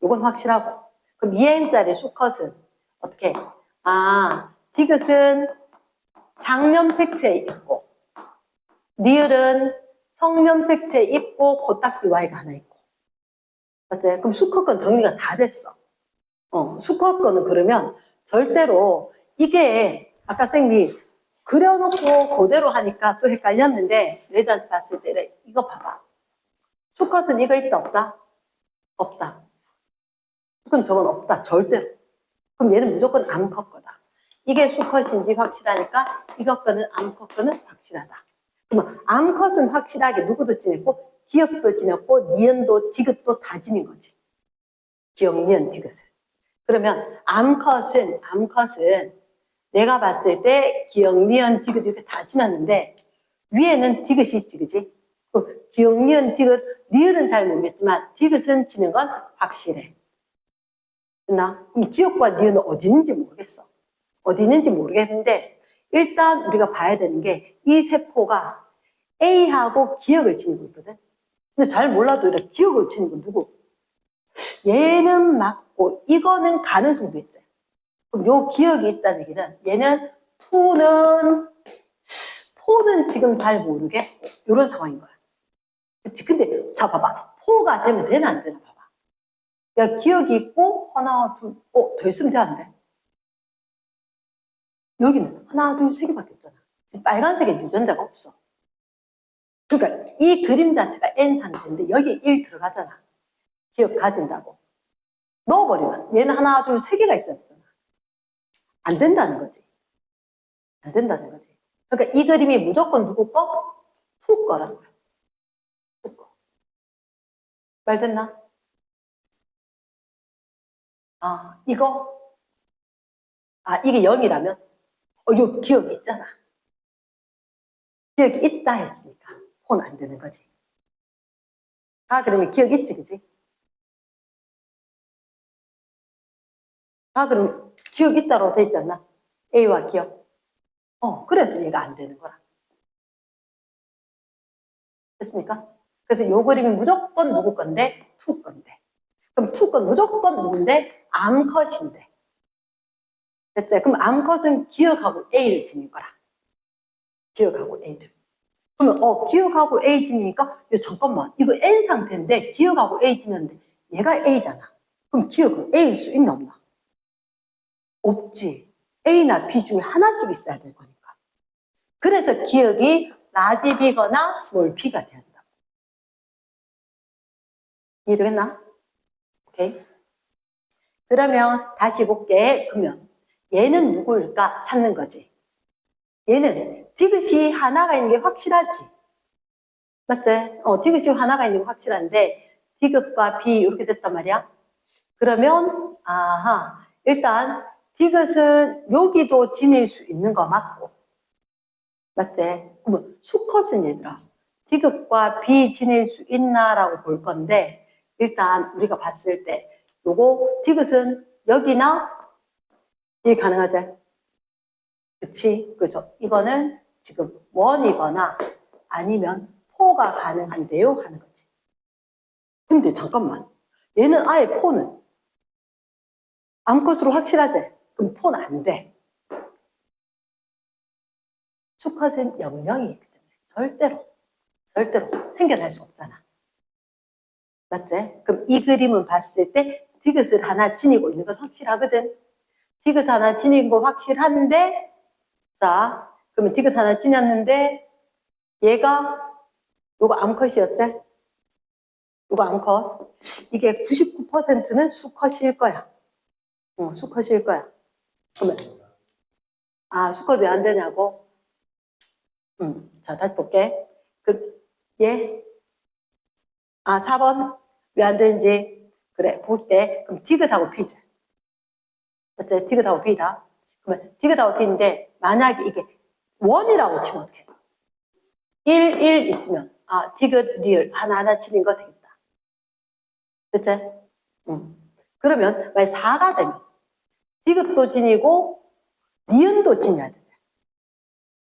A: 이건 확실하고 그럼 2n짜리 수컷은 어떻게? 디귿은 상념색체에 있고 리을은 성념색체에 있고 코딱지 Y가 하나 있고 맞지? 그럼 수컷 건 정리가 다 됐어. 수컷 거는 그러면 절대로 이게 아까 쌤이 그려놓고 그대로 하니까 또 헷갈렸는데 너희들한테 봤을 때 이거 봐봐. 수컷은 이거 있다 없다? 없다. 수컷은 저건 없다. 절대로. 그럼 얘는 무조건 암컷 거다. 이게 수컷인지 확실하니까 이것 거는 암컷 거는 확실하다. 그러면 암컷은 확실하게 누구도 지냈고 기억도 지냈고 니은도 디귿도 다 지닌 거지. 기억, 니은, 디귿을. 그러면 암컷은 내가 봤을 때 기억, 니은, 디귿 이렇게 다 지났는데 위에는 디귿이 있지, 그지? 그럼 기억, 니은, 디귿, 리을은 잘 모르겠지만 디귿은 지는 건 확실해. 됐나? 그럼 기억과 니은은 어디 있는지 모르겠어. 어디 있는지 모르겠는데 일단 우리가 봐야 되는 게 이 세포가 A하고 기억을 지니고 있거든. 근데 잘 몰라도 이렇게 기억을 지니고 누구? 얘는 맞고 이거는 가능성도 있지. 그럼 요 기억이 있다는 얘기는 얘는 2는 4는 지금 잘 모르겠고 이런 상황인 거야. 그치? 근데 자 봐봐. 4가 되면 되나 안 되나 봐봐. 야 기억이 있고 하나 둘 더 있으면 돼 안 돼? 여기는 하나 둘 세 개밖에 없잖아. 지금 빨간색에 유전자가 없어. 그러니까 이 그림 자체가 N 상태인데 여기 1 들어가잖아. 기억 가진다고. 넣어버리면 얘는 하나 둘 세 개가 있어야 되잖아. 안 된다는 거지. 안 된다는 거지. 그러니까 이 그림이 무조건 누구 거? 2 거라는 거야. 2 거. 말 됐나? 이거? 이게 0이라면? 요 기억이 있잖아. 기억이 있다 했으니까 폰 안 되는 거지. 그러면 기억 있지, 그지? 그럼 기억 있다로 돼 있지 않나? A와 기억. 그래서 얘가 안 되는 거라. 됐습니까? 그래서 요 그림이 무조건 누구 건데? 2 건데. 그럼 2 건 무조건 누군데? 암컷인데. 됐죠? 그럼 암컷은 기억하고 A를 지닌 거라. 기억하고 A를. 그러면 기억하고 A 지니까 잠깐만 이거 N 상태인데 기억하고 A 지녔는데 얘가 A잖아. 그럼 기억은 A일 수 있나 없나? 없지. A나 B 중에 하나씩 있어야 될 거니까. 그래서 기억이 라지 B거나 스몰 B가 돼야 한다. 이해되겠나? 오케이. 그러면 다시 볼게. 그러면 얘는 누구일까 찾는 거지. 얘는 디귿이 하나가 있는 게 확실하지. 맞지? 디귿이 하나가 있는 게 확실한데 디귿과 B 이렇게 됐단 말이야. 그러면 일단 디귿은 여기도 지닐 수 있는 거 맞고 맞지? 그러면 수컷은 얘들아 디귿과 B 지닐 수 있나라고 볼 건데 일단 우리가 봤을 때 요거 디귿은 여기나 이게 가능하지? 그치? 그죠? 이거는 지금 1이거나 아니면 4가 가능한데요? 하는 거지. 근데 잠깐만. 얘는 아예 4는 암컷으로 확실하지? 그럼 4는 안 돼. 수컷은 영영이기 때문에 절대로 생겨날 수 없잖아. 맞지? 그럼 이 그림은 봤을 때 디귿을 하나 지니고 있는 건 확실하거든. 디귿 하나 지닌 거 확실한데 자, 그러면 디귿 하나 지녔는데 얘가 요거 암컷이었지? 요거 암컷. 이게 99%는 수컷일 거야. 수컷일 거야. 그러면 수컷 왜 안 되냐고? 자, 다시 볼게. 예? 4번 왜 안 되는지. 그래, 볼게. 그럼 디귿하고 B죠. 맞지? 디귿하고 B다. 그러면 디귿하고 B인데 만약에 이게 원이라고 치면 어떡해? 1, 1 있으면 디귿, 리을 하나하나 치는 거 되겠다. 그치? 그러면 만약 4가 되면 디귿도 지니고 니은도 지녀야 되지.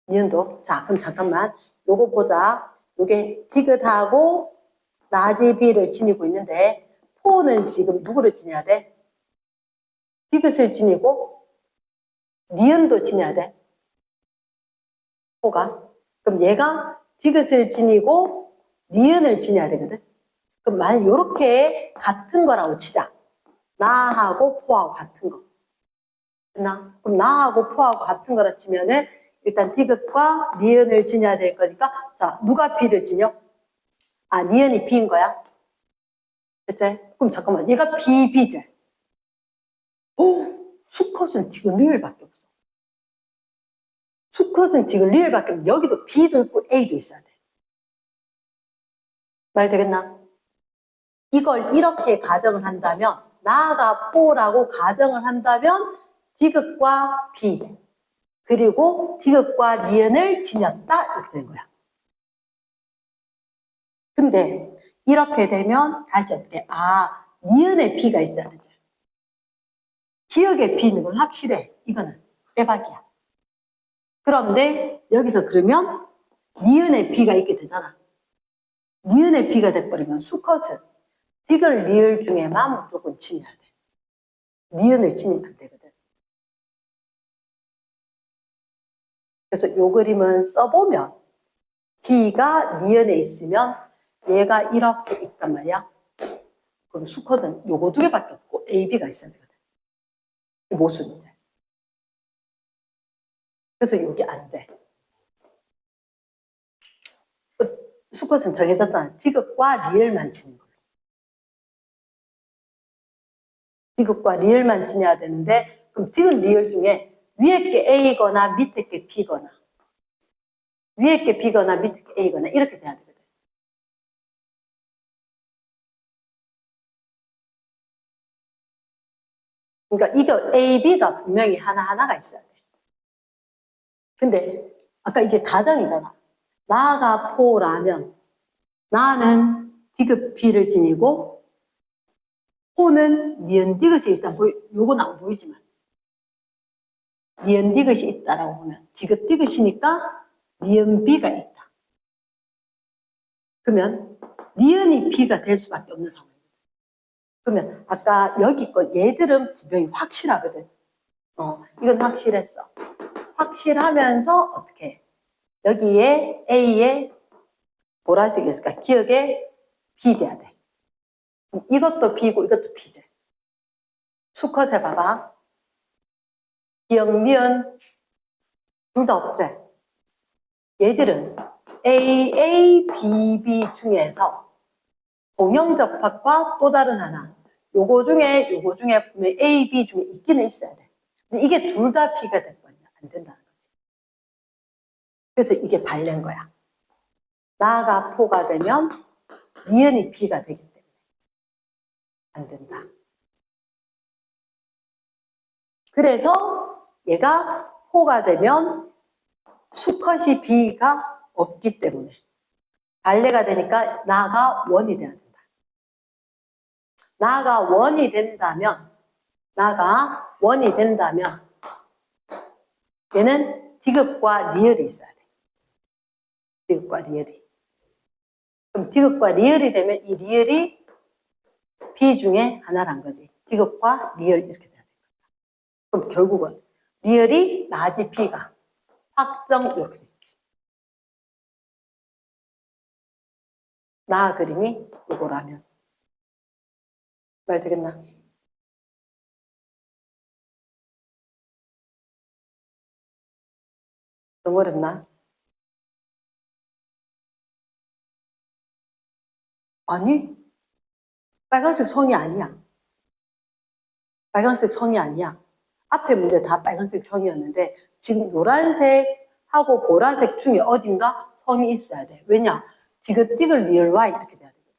A: 니은도. 자, 그럼 잠깐만. 요거 보자. 요게 디귿하고 라지 B를 지니고 있는데 포는 지금 누구를 지녀야 돼? 디귿을 지니고 니은도 지녀야 돼. 포가. 그럼 얘가 디귿을 지니고 니은을 지녀야 되거든. 그럼 만약 요렇게 같은 거라고 치자. 나하고 포하고 같은 거. 됐나? 그럼 나하고 포하고 같은 거라 치면은 일단 디귿과 니은을 지녀야 될 거니까 자, 누가 B를 지녀? 니은이 B인 거야. 그치? 그럼 잠깐만, 얘가 B, B제. 수컷은 디귿 리을밖에 없어. 수컷은 디귿 리을밖에 없어. 여기도 B도 있고 A도 있어야 돼. 말 되겠나? 이걸 이렇게 가정을 한다면 나가 포라고 가정을 한다면 디귿과 B 그리고 디귿과 니은을 지녔다 이렇게 되는 거야. 근데 이렇게 되면 다시 어떻게 니은에 B가 있어야 되지. 기억에 B 있는 건 확실해. 이거는 빼박이야. 그런데 여기서 그러면 니은에 B가 있게 되잖아. 니은에 B가 돼버리면 수컷은 디귿 리을 중에만 무조건 치면 돼. 니은을 치면 안 되거든. 그래서 요 그림은 써보면 B가 니은에 있으면 얘가 이렇게 있단 말이야. 그럼 수컷은 요거 두 개밖에 없고 A, B가 있어야 되거든. 이 모순이지. 그래서 요게 안 돼. 수컷은 정해졌잖아. 디귿과 리을만 치는 걸로. 디귿과 리을만 치내야 되는데 그럼 디귿 리을 중에 위에 게 A거나 밑에 게 B거나 위에 게 B거나 밑에 게 A거나 이렇게 돼야 되거든. 그러니까 이거 A, B가 분명히 하나하나가 있어야 돼. 근데 아까 이게 가정이잖아. 나가 포라면 나는 디귿 B를 지니고 포는 니은 디귿이 일단 요건 안 보이지만 니은 디귿이 있다라고 보면 디귿 디귿이니까 니은 B가 있다. 그러면 니은이 B가 될 수밖에 없는 상황이거든. 그러면 아까 여기 거 얘들은 분명히 확실하거든. 이건 확실했어. 확실하면서 어떻게 해? 여기에 A에 보라색이 있을까? 기억에 B 돼야 돼. 이것도 B고 이것도 B제. 수컷 해봐봐. 기억, 니은 둘 다 없지? 얘들은 A, B, B 중에서 동형접합과 또 다른 하나 요거 중에 보면 A, B 중에 있기는 있어야 돼. 근데 이게 둘 다 B가 돼버리면 안 된다는 거지. 그래서 이게 발낸 거야. 나가 포가 되면 니은이 B가 되기 때문에 안 된다. 그래서 얘가 포가 되면 수컷이 B가 없기 때문에 발레가 되니까 나가 원이 돼야 된다. 나가 원이 된다면 얘는 디귿과 리을이 있어야 돼. 디귿과 리을이. 그럼 디귿과 리을이 되면 이 리을이 B 중에 하나란 거지. 디귿과 리을 이렇게 돼야 돼. 그럼 결국은 리을이 라지 B가 확정 이렇게 되겠지. 나 그림이 이거라면 말 되겠나? 너무 어렵나? 아니, 빨간색 성이 아니야. 빨간색 성이 아니야. 앞에 문제 다 빨간색 성이었는데 지금 노란색하고 보라색 중에 어딘가 성이 있어야 돼. 왜냐? 디귿디귿 리을 Y 이렇게 돼야 되거든.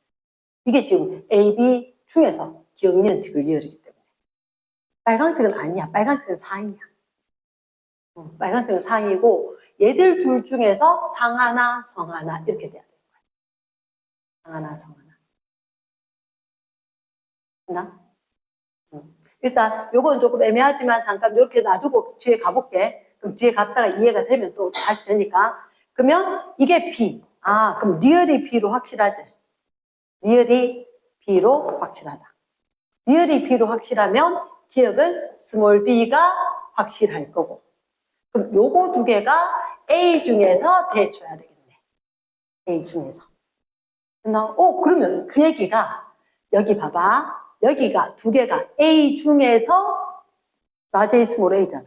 A: 이게 지금 A, B 중에서 기억니은 디귿 리을이기 때문에. 빨간색은 아니야. 빨간색은 상이야. 빨간색은 상이고 얘들 둘 중에서 상 하나, 성 하나 이렇게 돼야 되는 거야. 상 하나, 성 하나. 됐나? 일단 요건 조금 애매하지만 잠깐 이렇게 놔두고 뒤에 가볼게. 그럼 뒤에 갔다가 이해가 되면 또 다시 되니까. 그러면 이게 B. 아, 그럼 리얼이 B로 확실하지? 리얼이 B로 확실하다. 리얼이 B로 확실하면 기억은 스몰 b가 확실할 거고. 그럼 요거 두 개가 A 중에서 대줘야 되겠네. A 중에서. 그러면 그 얘기가 여기 봐봐. 여기가 두 개가 A 중에서 라지 스몰 A잖아.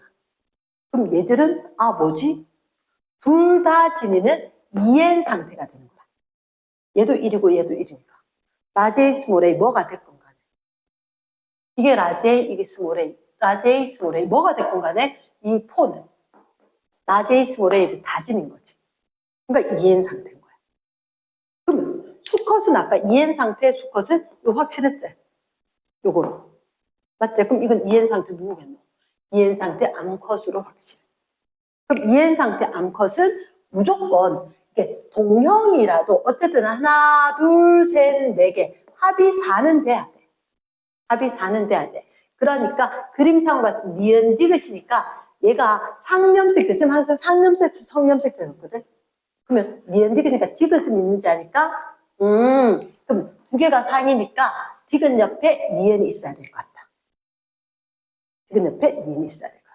A: 그럼 얘들은 뭐지? 둘 다 지니는 EN 상태가 되는 거야. 얘도 1이고 얘도 1이니까. 라지 스몰 A 뭐가 됐건 간에. 이게 라지 A, 이게 스몰 A. 라지 A, 스몰 A 뭐가 됐건 간에 이 포는 라지 A, 스몰 A를 다 지닌 거지. 그러니까 EN 상태인 거야. 그러면 수컷은 아까 EN 상태의 수컷은 이거 확실했지? 요거로. 맞지? 그럼 이건 EN 상태 누구겠노? EN 상태 암컷으로 확실. 그럼 EN 상태 암컷은 무조건 이게 동형이라도 어쨌든 하나, 둘, 셋, 네 개 합이 4는 돼야 돼. 합이 4는 돼야 돼. 그러니까 그림상으로 봤을 때 니은 디귿이니까 얘가 상념색 됐으면 항상 상념색, 성념색제였거든. 그러면 니은 디귿이니까 디귿은 있는지 아니까 그럼 두 개가 상이니까 디귿 옆에 니은이 있어야 될 것 같다. 디귿 옆에 니은이 있어야 될 것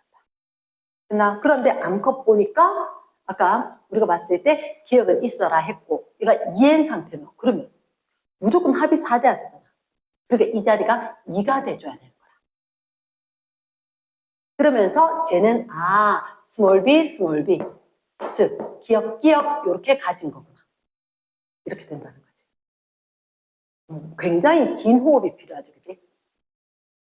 A: 같다. 그런데 암컷 보니까 아까 우리가 봤을 때 기억은 있어라 했고 얘가 EN 상태면 그러면 무조건 합이 4 돼야 되잖아. 그러니까 이 자리가 2가 돼줘야 되는 거야. 그러면서 쟤는 스몰 b, 스몰 b 즉 기억 이렇게 가진 거구나. 이렇게 된다는 거지. 굉장히 긴 호흡이 필요하지, 그지?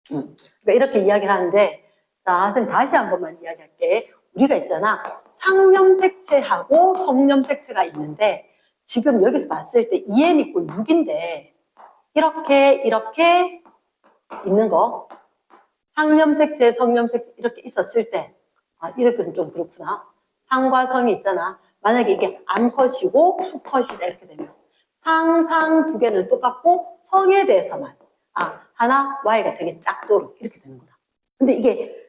A: 그러니까 이렇게 이야기를 하는데 자, 선생님 다시 한 번만 이야기할게. 우리가 있잖아. 상념색체하고 성념색체가 있는데 지금 여기서 봤을 때 2n 이꼴 6인데 이렇게 있는 거 상념색체, 성념색체 이렇게 있었을 때 이렇게는 좀 그렇구나. 상과 성이 있잖아. 만약에 이게 암컷이고 수컷이다 이렇게 되면 상 두 개는 똑같고 성에 대해서만 하나 y가 되게 작도록 이렇게 되는 거다. 근데 이게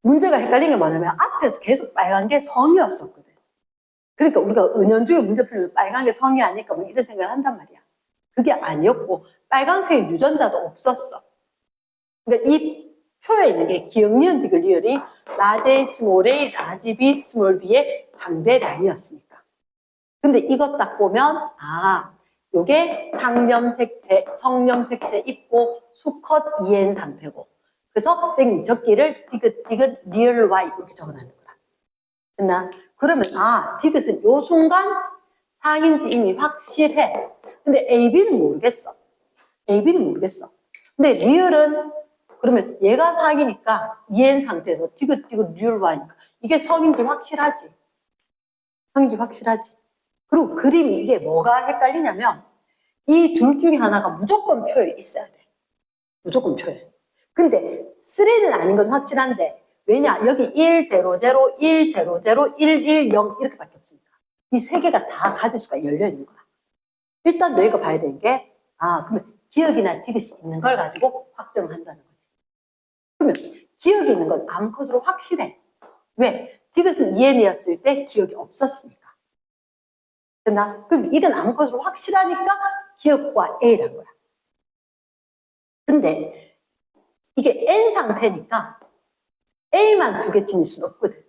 A: 문제가 헷갈린 게 뭐냐면 앞에서 계속 빨간 게 성이었었거든. 그러니까 우리가 은연중에 문제 풀면 빨간 게 성이 아닐까 뭐 이런 생각을 한단 말이야. 그게 아니었고 빨간색 유전자도 없었어. 그러니까 이 표에 있는 게 기억 니은 디귿 리을이 라지 A, 스몰 A, 라지 B, 스몰 B의 상대량이었으니까. 근데 이것 딱 보면 요게 상념색체, 성념색체 있고 수컷 EN 상태고 그래서 선생님 적기를 디귿 리을 Y 이렇게 적어놨는 거라. 됐나? 그러면 디귿은 요 순간 상인지 이미 확실해. 근데 AB는 모르겠어. AB는 모르겠어. 근데 리을은 그러면 얘가 상이니까 EN 상태에서 디귿 리을 Y니까 이게 성인지 확실하지. 성인지 확실하지. 그리고 그림이 이게 뭐가 헷갈리냐면 이 둘 중에 하나가 무조건 표에 있어야 돼. 무조건 표에. 근데 3는 아닌 건 확실한데 왜냐? 여기 1, 0, 0, 1, 0, 0, 1, 1, 0 이렇게밖에 없으니까 이 세 개가 다 가질 수가 열려 있는 거야. 일단 너희가 봐야 되는 게 그러면 기억이나 디귿이 있는 걸 가지고 확정을 한다는 거지. 그러면 기억이 있는 건 암컷으로 확실해. 왜? 디귿은 EN이었을 때 기억이 없었으니까. 됐나? 그럼 이건 암컷으로 확실하니까 기억과 A란 거야. 근데 이게 N 상태니까 A만 두 개 지닐 수는 없거든.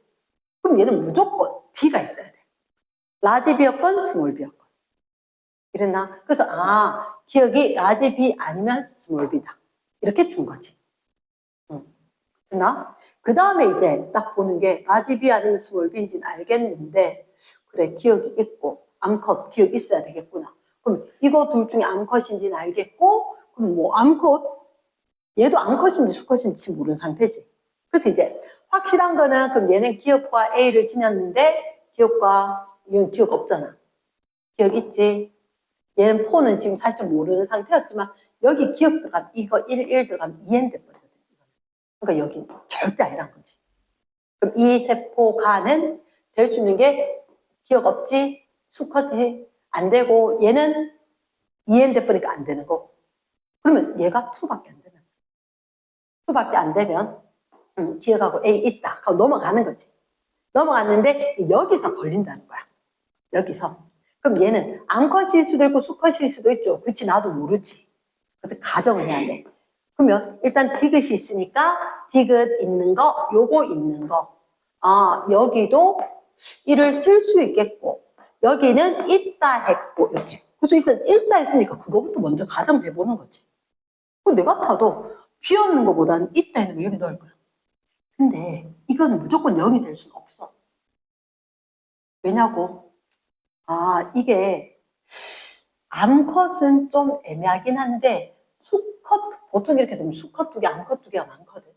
A: 그럼 얘는 무조건 B가 있어야 돼. 라지 B였건 스몰 B였건. 이랬나? 그래서 기억이 라지 B 아니면 스몰 B다. 이렇게 준 거지. 됐나? 그 다음에 이제 딱 보는 게 라지 B 아니면 스몰 B인지는 알겠는데 그래 기억이 있고 암컷 기억이 있어야 되겠구나. 그럼 이거 둘 중에 암컷인지는 알겠고 그럼 뭐 암컷 얘도 암컷인지 수컷인지 모르는 상태지. 그래서 이제 확실한 거는 그럼 얘는 기억과 A를 지녔는데 얘는 기억 없잖아. 기억 있지? 얘는 포는 지금 사실 모르는 상태였지만 여기 기억 들어가면 이거 1 들어가면 2N 돼버리거든. 그러니까 여기 절대 아니란 거지. 그럼 이 세포가는 될 수 있는 게 기억 없지? 수컷지? 안 되고 얘는 2N 돼버리니까 안 되는 거고. 그러면 얘가 2밖에 안 되는 거야. 2밖에 안 되면 기억하고 A 있다 하고 넘어가는 거지. 넘어갔는데 여기서 걸린다는 거야. 여기서. 그럼 얘는 암컷일 수도 있고 수컷일 수도 있죠. 그렇지 나도 모르지. 그래서 가정을 해야 돼. 그러면 일단 디귿이 있으니까 디귿 있는 거, 요거 있는 거. 아 여기도 이를 쓸 수 있겠고 여기는 있다 했고 이렇게. 그래서 일단 있다 했으니까 그거부터 먼저 가정해 보는 거지. 그럼 내 같아도 비었는 것보다는 있다 있는 거 여기 넣을 거야. 근데 이거는 무조건 0이 될 수는 없어. 왜냐고? 아, 이게 암컷은 좀 애매하긴 한데 수컷, 보통 이렇게 되면 수컷 2개, 암컷 2개가 많거든.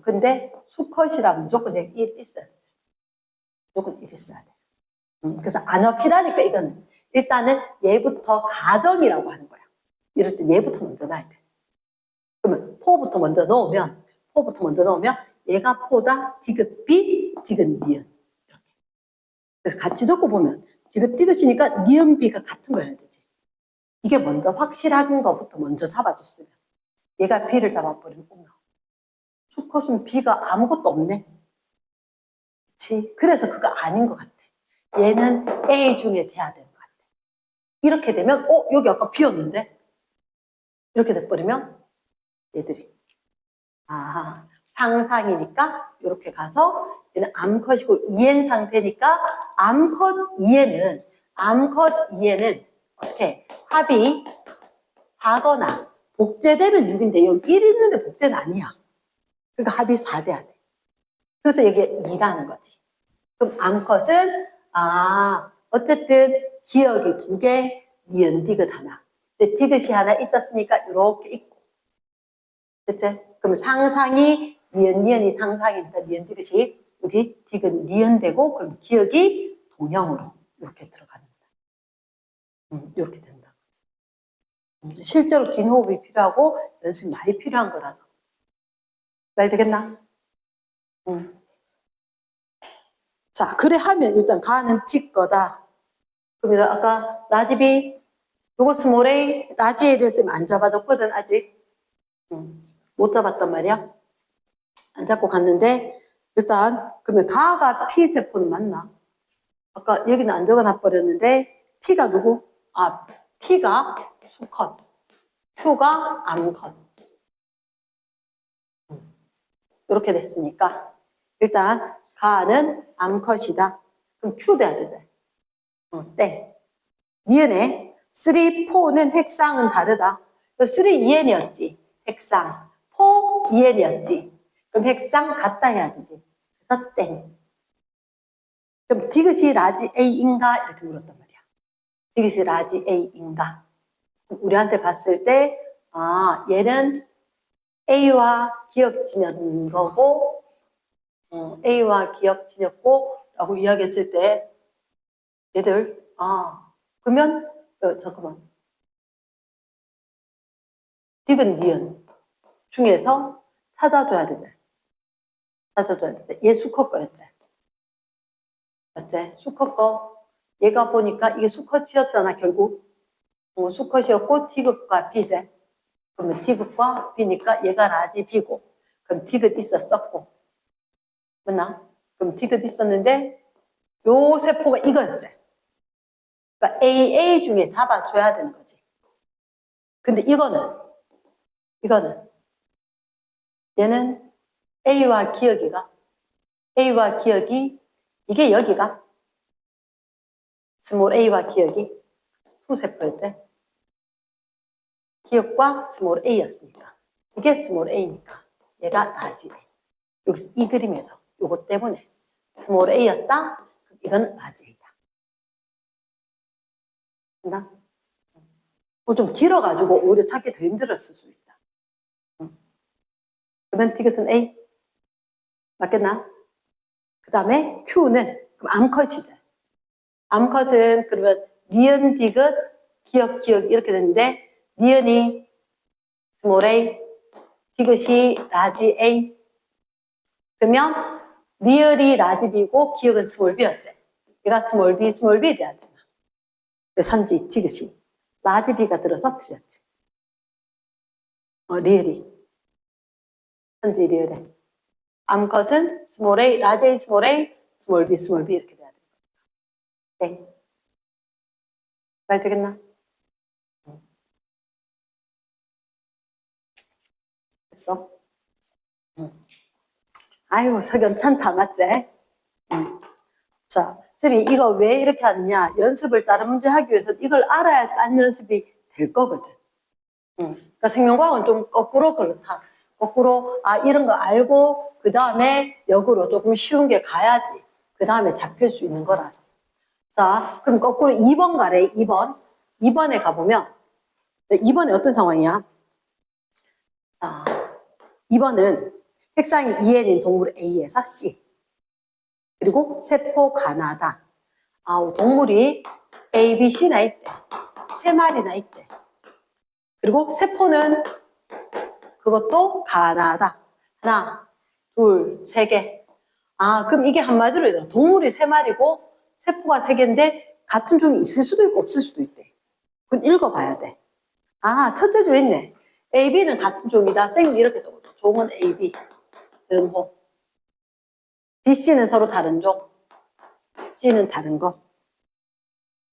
A: 근데 수컷이라 무조건 여기 1 있어야 돼. 무조건 1 있어야 돼. 그래서 안 확실하니까 이거는 일단은 얘부터 가정이라고 하는 거야. 이럴 때 얘부터 먼저 놔야 돼. 그러면 포부터 먼저 넣으면 얘가 포다, 디귿 B, 디귿 니은. 이렇게. 그래서 같이 적고 보면 디귿 디귿이니까 니은 B가 같은 걸 해야 되지. 이게 먼저 확실한 거부터 먼저 잡아줬으면 얘가 B를 잡아버리면 어머 수컷은 B가 아무것도 없네. 그치? 그래서 그거 아닌 것 같아. 얘는 A 중에 돼야 되는 것 같아. 이렇게 되면 여기 아까 B였는데 이렇게 돼버리면 얘들이 아하 상상이니까 이렇게 가서 얘는 암컷이고 EN 상태니까 암컷 EN은 어떻게 합이 4거나 복제되면 6인데 여기 1 있는데 복제는 아니야. 그러니까 합이 4 돼야 돼. 그래서 이게 2라는 거지. 그럼 암컷은 어쨌든 기억이 2개, 니은 디귿 하나. 근데 디귿이 하나 있었으니까 이렇게 있고. 됐지? 그럼 상상이 니은이 상상이니까 니은 디귿이 여기 디귿 니은 되고 그럼 기억이 동형으로 이렇게 들어가는 거다. 이렇게 된다. 실제로 긴 호흡이 필요하고 연습이 많이 필요한 거라서. 말 되겠나? 자, 그래 하면 일단 가는 피 거다. 그러면 아까 라지 B, 요거 스몰 A, 라지 A를 쓰면 안 잡아줬거든, 아직. 못 잡았단 말이야. 안 잡고 갔는데, 일단, 그러면 가가 P 세포는 맞나? 아까 여기는 안 적어놔버렸는데, P가 누구? P가 수컷, Q가 암컷. 이렇게 됐으니까, 일단, 가는 암컷이다. 그럼 Q 돼야 되지. 땡. 니은에 3, 4는 핵상은 다르다. 3, 2N이었지. 핵상. 4, 2N이었지. 그럼 핵상 같다 해야 되지. 그래서 땡. 그럼 디귿이 라지 A인가? 이렇게 물었단 말이야. 디귿이 라지 A인가? 우리한테 봤을 때, 얘는 A와 기억 지녔는 거고, A와 기억 지녔고, 라고 이야기했을 때, 얘들, 그러면, 잠깐만. 디귿, 니은 중에서 찾아줘야 되지. 얘 수컷 거였지. 맞지? 수컷 거. 얘가 보니까 이게 수컷이었잖아, 결국. 수컷이었고, 디귿과 B제. 그러면 디귿과 B니까 얘가 라지 B고. 그럼 디귿 있었었고. 맞나? 그럼 디귿 있었는데, 요 세포가 이거였지. 그러니까 AA 중에 잡아줘야 되는 거지. 근데 이거는 얘는 A와 기억이 이게 여기가 스몰 A와 기억이 수세포일 때 기억과 스몰 A였으니까 이게 스몰 A니까 얘가 라지 A. 여기서 이 그림에서 요거 때문에 스몰 A였다. 이건 라지 A다. 됐나? 좀 길어가지고 오히려 찾기 더 힘들었을 수 있다. 그러면 디귿은 A. 맞겠나? 그 다음에 Q는 그럼 암컷이죠. 암컷은 그러면 니은, 디귿, 기역 이렇게 되는데 니은이 스몰 a, 디귿이 라지 a. 그러면 리을이 라지 b고 기역은 스몰 b였지. 얘가 스몰 b 돼야지. 선지 디귿이 라지 b가 들어서 틀렸지. 리을이 선지 리을에 암컷은 스몰 a, 라지 a, 스몰 a, 스몰 b 이렇게 돼야 돼. 네. 말 되겠나? 됐어? 아이고 석연 찬다 맞지? 자, 쌤이 이거 왜 이렇게 하느냐? 연습을 다른 문제 하기 위해서 이걸 알아야 딴 연습이 될 거거든. 그러니까 생명과학은 좀 거꾸로 그렇다. 거꾸로 이런 거 알고 그 다음에 역으로 조금 쉬운 게 가야지. 그 다음에 잡힐 수 있는 거라서. 자, 그럼 거꾸로 2번 가래. 2번. 2번에 가보면 2번에 어떤 상황이야? 자, 2번은 색상이 EN인 동물 A에서 C. 그리고 세포 가나다. 동물이 A, B, C나 있대. 3마리나 있대. 그리고 세포는 그것도 가나다. 하나, 둘, 3개. 그럼 이게 한마디로 동물이 3마리고 세포가 3개인데 같은 종이 있을 수도 있고 없을 수도 있대. 그건 읽어봐야 돼. 첫째 줄 있네. A, B는 같은 종이다. 쌤이 이렇게 적어줘. 종은 A, B. 전호. B, C는 서로 다른 종. C는 다른 거.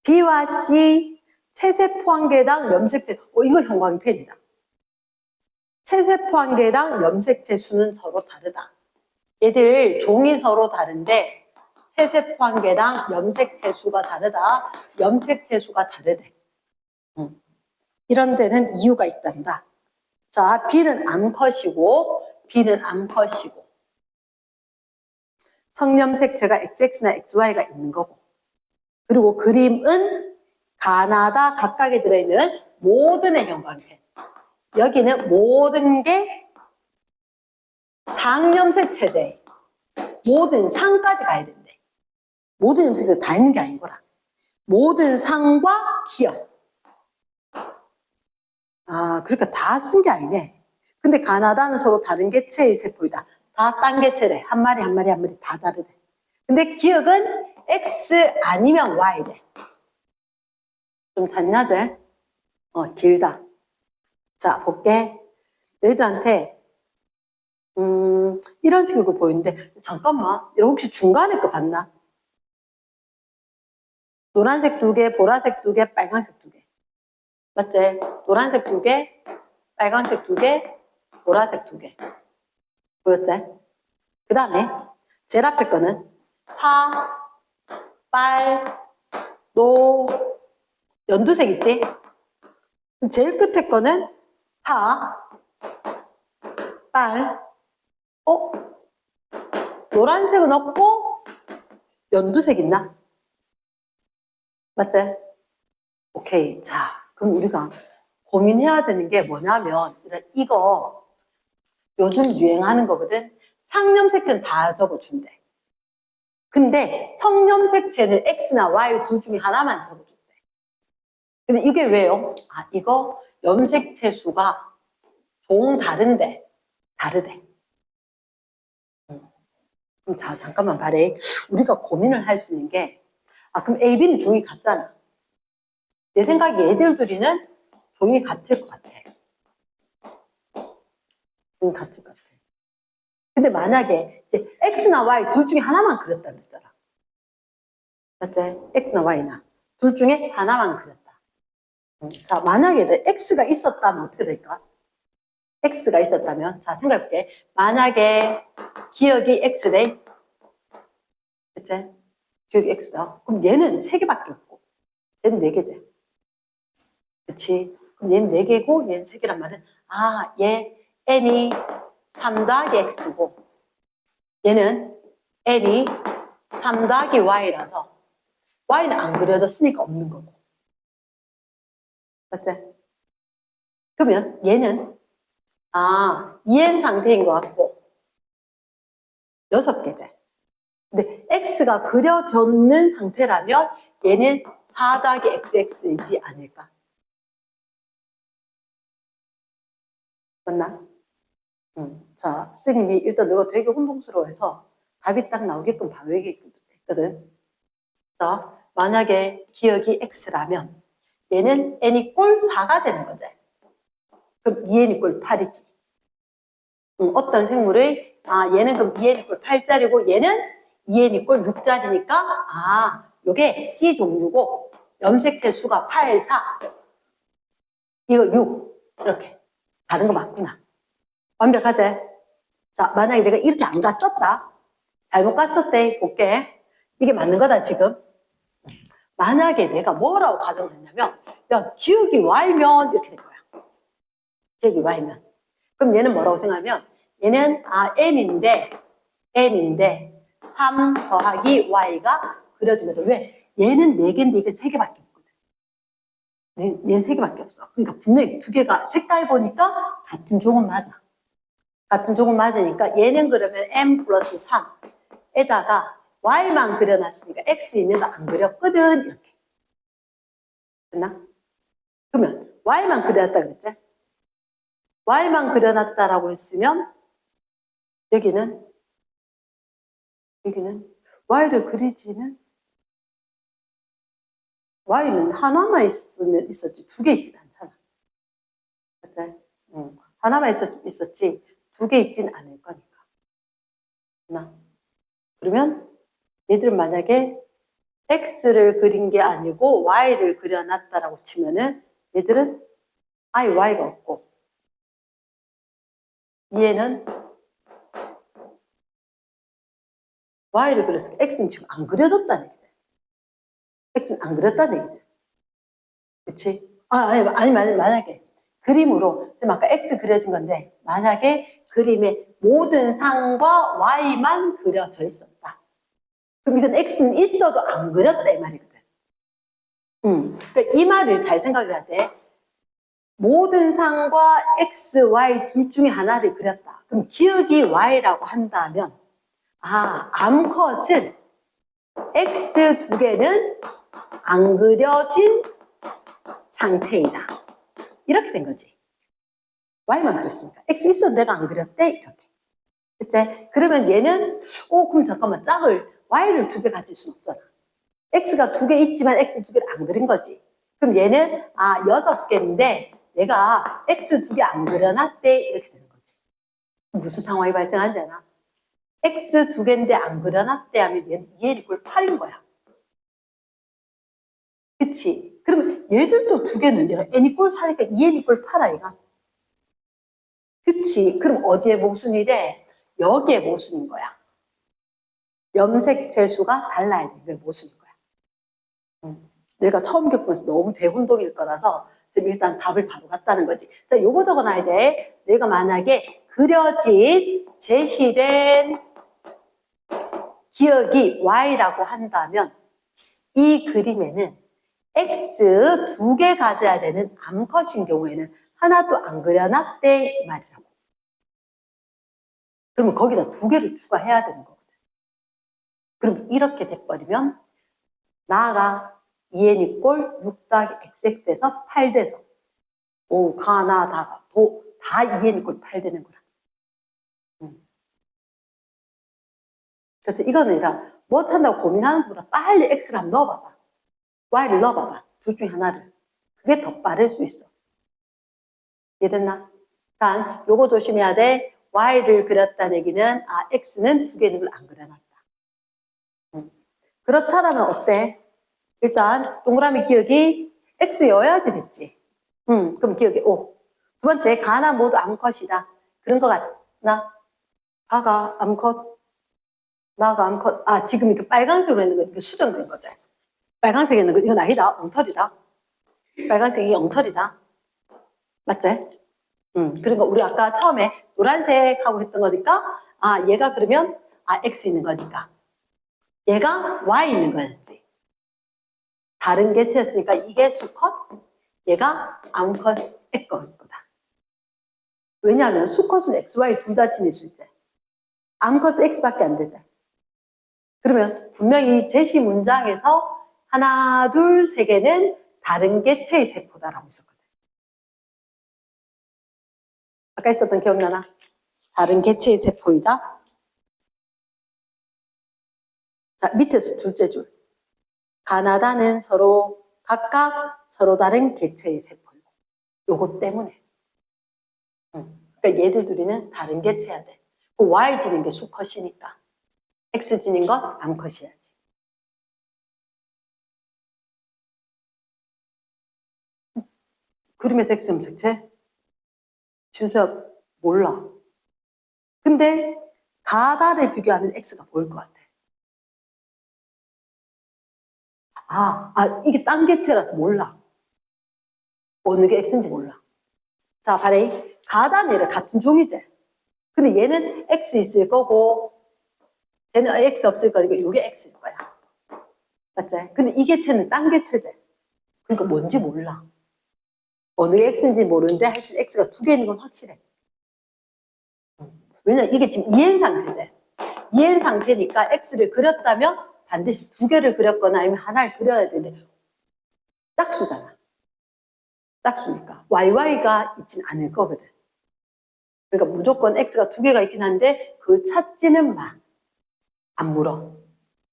A: B와 C 체세포 한 개당 염색체. 이거 형광펜이다. 체세포 한 개당 염색체 수는 서로 다르다. 얘들 종이 서로 다른데 체세포 한 개당 염색체 수가 다르다. 염색체 수가 다르대. 이런 데는 이유가 있단다. 자, B는 암컷이고 성염색체가 XX나 XY가 있는 거고. 그리고 그림은 가나다 각각에 들어있는 모든 의 형광펜. 여기는 모든 게 상염색체대. 모든 상까지 가야 된대. 모든 염색체가 다 있는 게 아닌 거라. 모든 상과 기억. 그러니까 다 쓴 게 아니네. 근데 가나다는 서로 다른 개체의 세포이다. 다 딴 개체래. 한 마리 다 다르대. 근데 기억은 X 아니면 Y래. 좀 잤냐제? 길다. 자, 볼게. 너희들한테 이런 식으로 보이는데 잠깐만, 혹시 중간에 거 봤나? 노란색 2개, 보라색 2개, 빨간색 2개. 맞지? 노란색 2개, 빨간색 2개, 보라색 2개. 보였지? 그 다음에 제일 앞에 거는 파, 빨, 노, 연두색 있지? 제일 끝에 거는 파, 빨, 노란색은 없고 연두색 있나? 맞지? 오케이. 자, 그럼 우리가 고민해야 되는 게 뭐냐면 이거 요즘 유행하는 거거든. 상염색체는 다 적어준대. 근데 성염색체는 X나 Y 둘 중에 하나만 적어준대. 근데 이게 왜요? 이거 염색체 수가 종 다른데 다르대. 그럼 자, 잠깐만 말해. 우리가 고민을 할 수 있는 게 그럼 A, B는 종이 같잖아. 내 생각에 얘들 둘이는 종이 같을 것 같아. 종이 같을 것 같아. 근데 만약에 이제 X나 Y 둘 중에 하나만 그렸다 그랬잖아. 맞지? X나 Y나 둘 중에 하나만 그렸다. 자, 만약에 X가 있었다면 어떻게 될까? X가 있었다면, 자, 생각해볼게. 만약에 기억이 X래. 그치? 기억이 X다. 그럼 얘는 3개밖에 없고, 얘는 4개지. 그치? 그럼 얘는 4개고, 얘는 3개란 말은, 얘 N이 3 더하기 X고, 얘는 N이 3 더하기 Y라서, Y는 안 그려졌으니까 없는 거고. 맞지? 그러면 얘는 EN 상태인 것 같고 6개제. 근데 x가 그려졌는 상태라면 얘는 4 더하기 xx이지 않을까? 맞나? 자, 선생님이 일단 너가 되게 혼동스러워해서 답이 딱 나오게끔 바로 얘기했거든. 자, 만약에 기억이 x라면 얘는 n이 꼴 4가 되는 거지. 그럼 2n이 꼴 8이지. 어떤 생물의 얘는 그럼 2n이 꼴 8짜리고 얘는 2n이 꼴 6짜리니까 요게 C 종류고 염색체 수가 8, 4 이거 6 이렇게 다른 거 맞구나. 완벽하지? 자, 만약에 내가 이렇게 안 갔었다. 잘못 갔었대. 볼게. 이게 맞는 거다 지금. 만약에 내가 뭐라고 가정을 했냐면 야, 기억이 Y면 이렇게 될 거야. 기억이 Y면. 그럼 얘는 뭐라고 생각하면 얘는 N인데 3 더하기 Y가 그려지거든. 왜? 얘는 4개인데 이게 3개밖에 없거든. 얘는 3개밖에 없어. 그러니까 분명히 2개가 색깔 보니까 같은 종은 맞아. 같은 종은 맞으니까 얘는 그러면 M 플러스 3에다가 Y만 그려놨으니까 X 있는 거 안 그렸거든. 이렇게. 됐나? 그러면 Y만 그려놨다 그랬지? Y만 그려놨다라고 했으면 여기는 Y를 그리지는 Y는 하나만 있으면 있었지 2개 있진 않잖아. 맞지? 하나만 있었지 2개 있진 않을 거니까. 나. 그러면 얘들은 만약에 X를 그린 게 아니고 Y를 그려놨다라고 치면은 얘들은 Y가 없고 얘는 Y를 그렸어. X는 지금 안 그려졌다는 얘기지. X는 안 그렸다는 얘기지. 그치? 아니, 만약에 그림으로, 지금 아까 X 그려진 건데, 만약에 그림에 모든 상과 Y만 그려져 있었다. 그럼 이건 X는 있어도 안 그렸다, 이 말이거든. 그러니까 이 말을 잘 생각해야 돼. 모든 상과 X, Y 둘 중에 하나를 그렸다. 그럼 기억이 Y라고 한다면, 암컷은 X 2개는 안 그려진 상태이다. 이렇게 된 거지. Y만 그렸으니까. X 있어도 내가 안 그렸대? 이렇게. 그치? 그러면 얘는, 그럼 잠깐만, 짝을, Y를 2개 가질 순 없잖아. X가 2개 있지만 X 2개를 안 그린 거지. 그럼 얘는, 6개인데, 내가 X 2개 안 그려놨대? 이렇게 되는 거지. 무슨 상황이 발생하잖아. X 2개인데 안 그려놨대 하면 얘는 2N = 8인 거야. 그치? 그러면 얘들도 2개는 N = 4니까 2N = 8 아이가? 그치? 그럼 어디에 모순이 돼? 여기에 모순인 거야. 염색체 수가 달라야 돼. 그게 모순인 거야. 내가 처음 겪으면서 너무 대혼동일 거라서 지금 일단 답을 바로 갔다는 거지. 자, 요거 적어놔야 돼. 내가 만약에 그려진 제시된 기억이 Y라고 한다면 이 그림에는 X 2개 가져야 되는 암컷인 경우에는 하나도 안 그려놨대 이 말이라고. 그러면 거기다 2개를 추가해야 되는 거거든. 그럼 이렇게 돼버리면 나가 2N = 6 더하기 XX 돼서 8 돼서 가나다가 다 2N = 8 되는 거라. 그래서 이거는 아니라 뭐 찾는다고 고민하는 것보다 빨리 X를 한번 넣어봐봐. Y를 넣어봐봐. 둘 중에 하나를. 그게 더 빠를 수 있어. 이해됐나? 단, 요거 조심해야 돼. Y를 그렸다는 얘기는 X는 2개는 안 그려놨다. 그렇다라면 어때? 일단 동그라미 기억이 X여야지 됐지. 그럼 기억이 O. 두 번째, 가나 모두 암컷이다. 그런 거 같나? 가가 암컷, 나가 암컷. 지금 이렇게 빨간색으로 있는 거 이거 수정된 거지. 빨간색에 있는 거 이건 아니다. 엉터리다. 빨간색이 엉터리다. 맞지? 그러니까 우리 아까 처음에 노란색 하고 했던 거니까 얘가 그러면 X 있는 거니까 얘가 Y 있는 거였지. 다른 개체였으니까 이게 수컷, 얘가 암컷의 거다. 왜냐하면 수컷은 X, Y 둘 다 지닐 수 있지. 암컷 X밖에 안 되지. 그러면 분명히 제시 문장에서 하나, 둘, 세 개는 다른 개체의 세포다라고 있었거든. 아까 있었던 기억나나? 다른 개체의 세포이다. 자, 밑에서 둘째 줄. 가나다는 각각 서로 다른 개체의 세포이고. 요것 때문에. 그러니까 얘들 둘이는 다른 개체야 돼. 그 Y 지는 게 수컷이니까. X 지는 건 암컷이야지. 그림에서 X 염색체? 준수야, 몰라. 근데 가다를 비교하면 X가 보일 것 같아. 이게 딴 개체라서 몰라. 어느 게 X인지 몰라. 자, 봐래. 가다는 얘랑 같은 종이지. 근데 얘는 X 있을 거고, 얘는 X 없을 거니까 이게 X일 거야. 맞지? 근데 이 개체는 딴 개체지. 그러니까 뭔지 몰라. 어느 게 X인지 모르는데 하여튼 X가 두 개 있는 건 확실해. 왜냐면 이게 지금 이행 상태지. 이행 상태니까 X를 그렸다면 반드시 두 개를 그렸거나 아니면 하나를 그려야 되는데 짝수잖아. 짝수니까. YY가 있진 않을 거거든. 그러니까 무조건 X가 두 개가 있긴 한데 그걸 찾지는 마. 안 물어.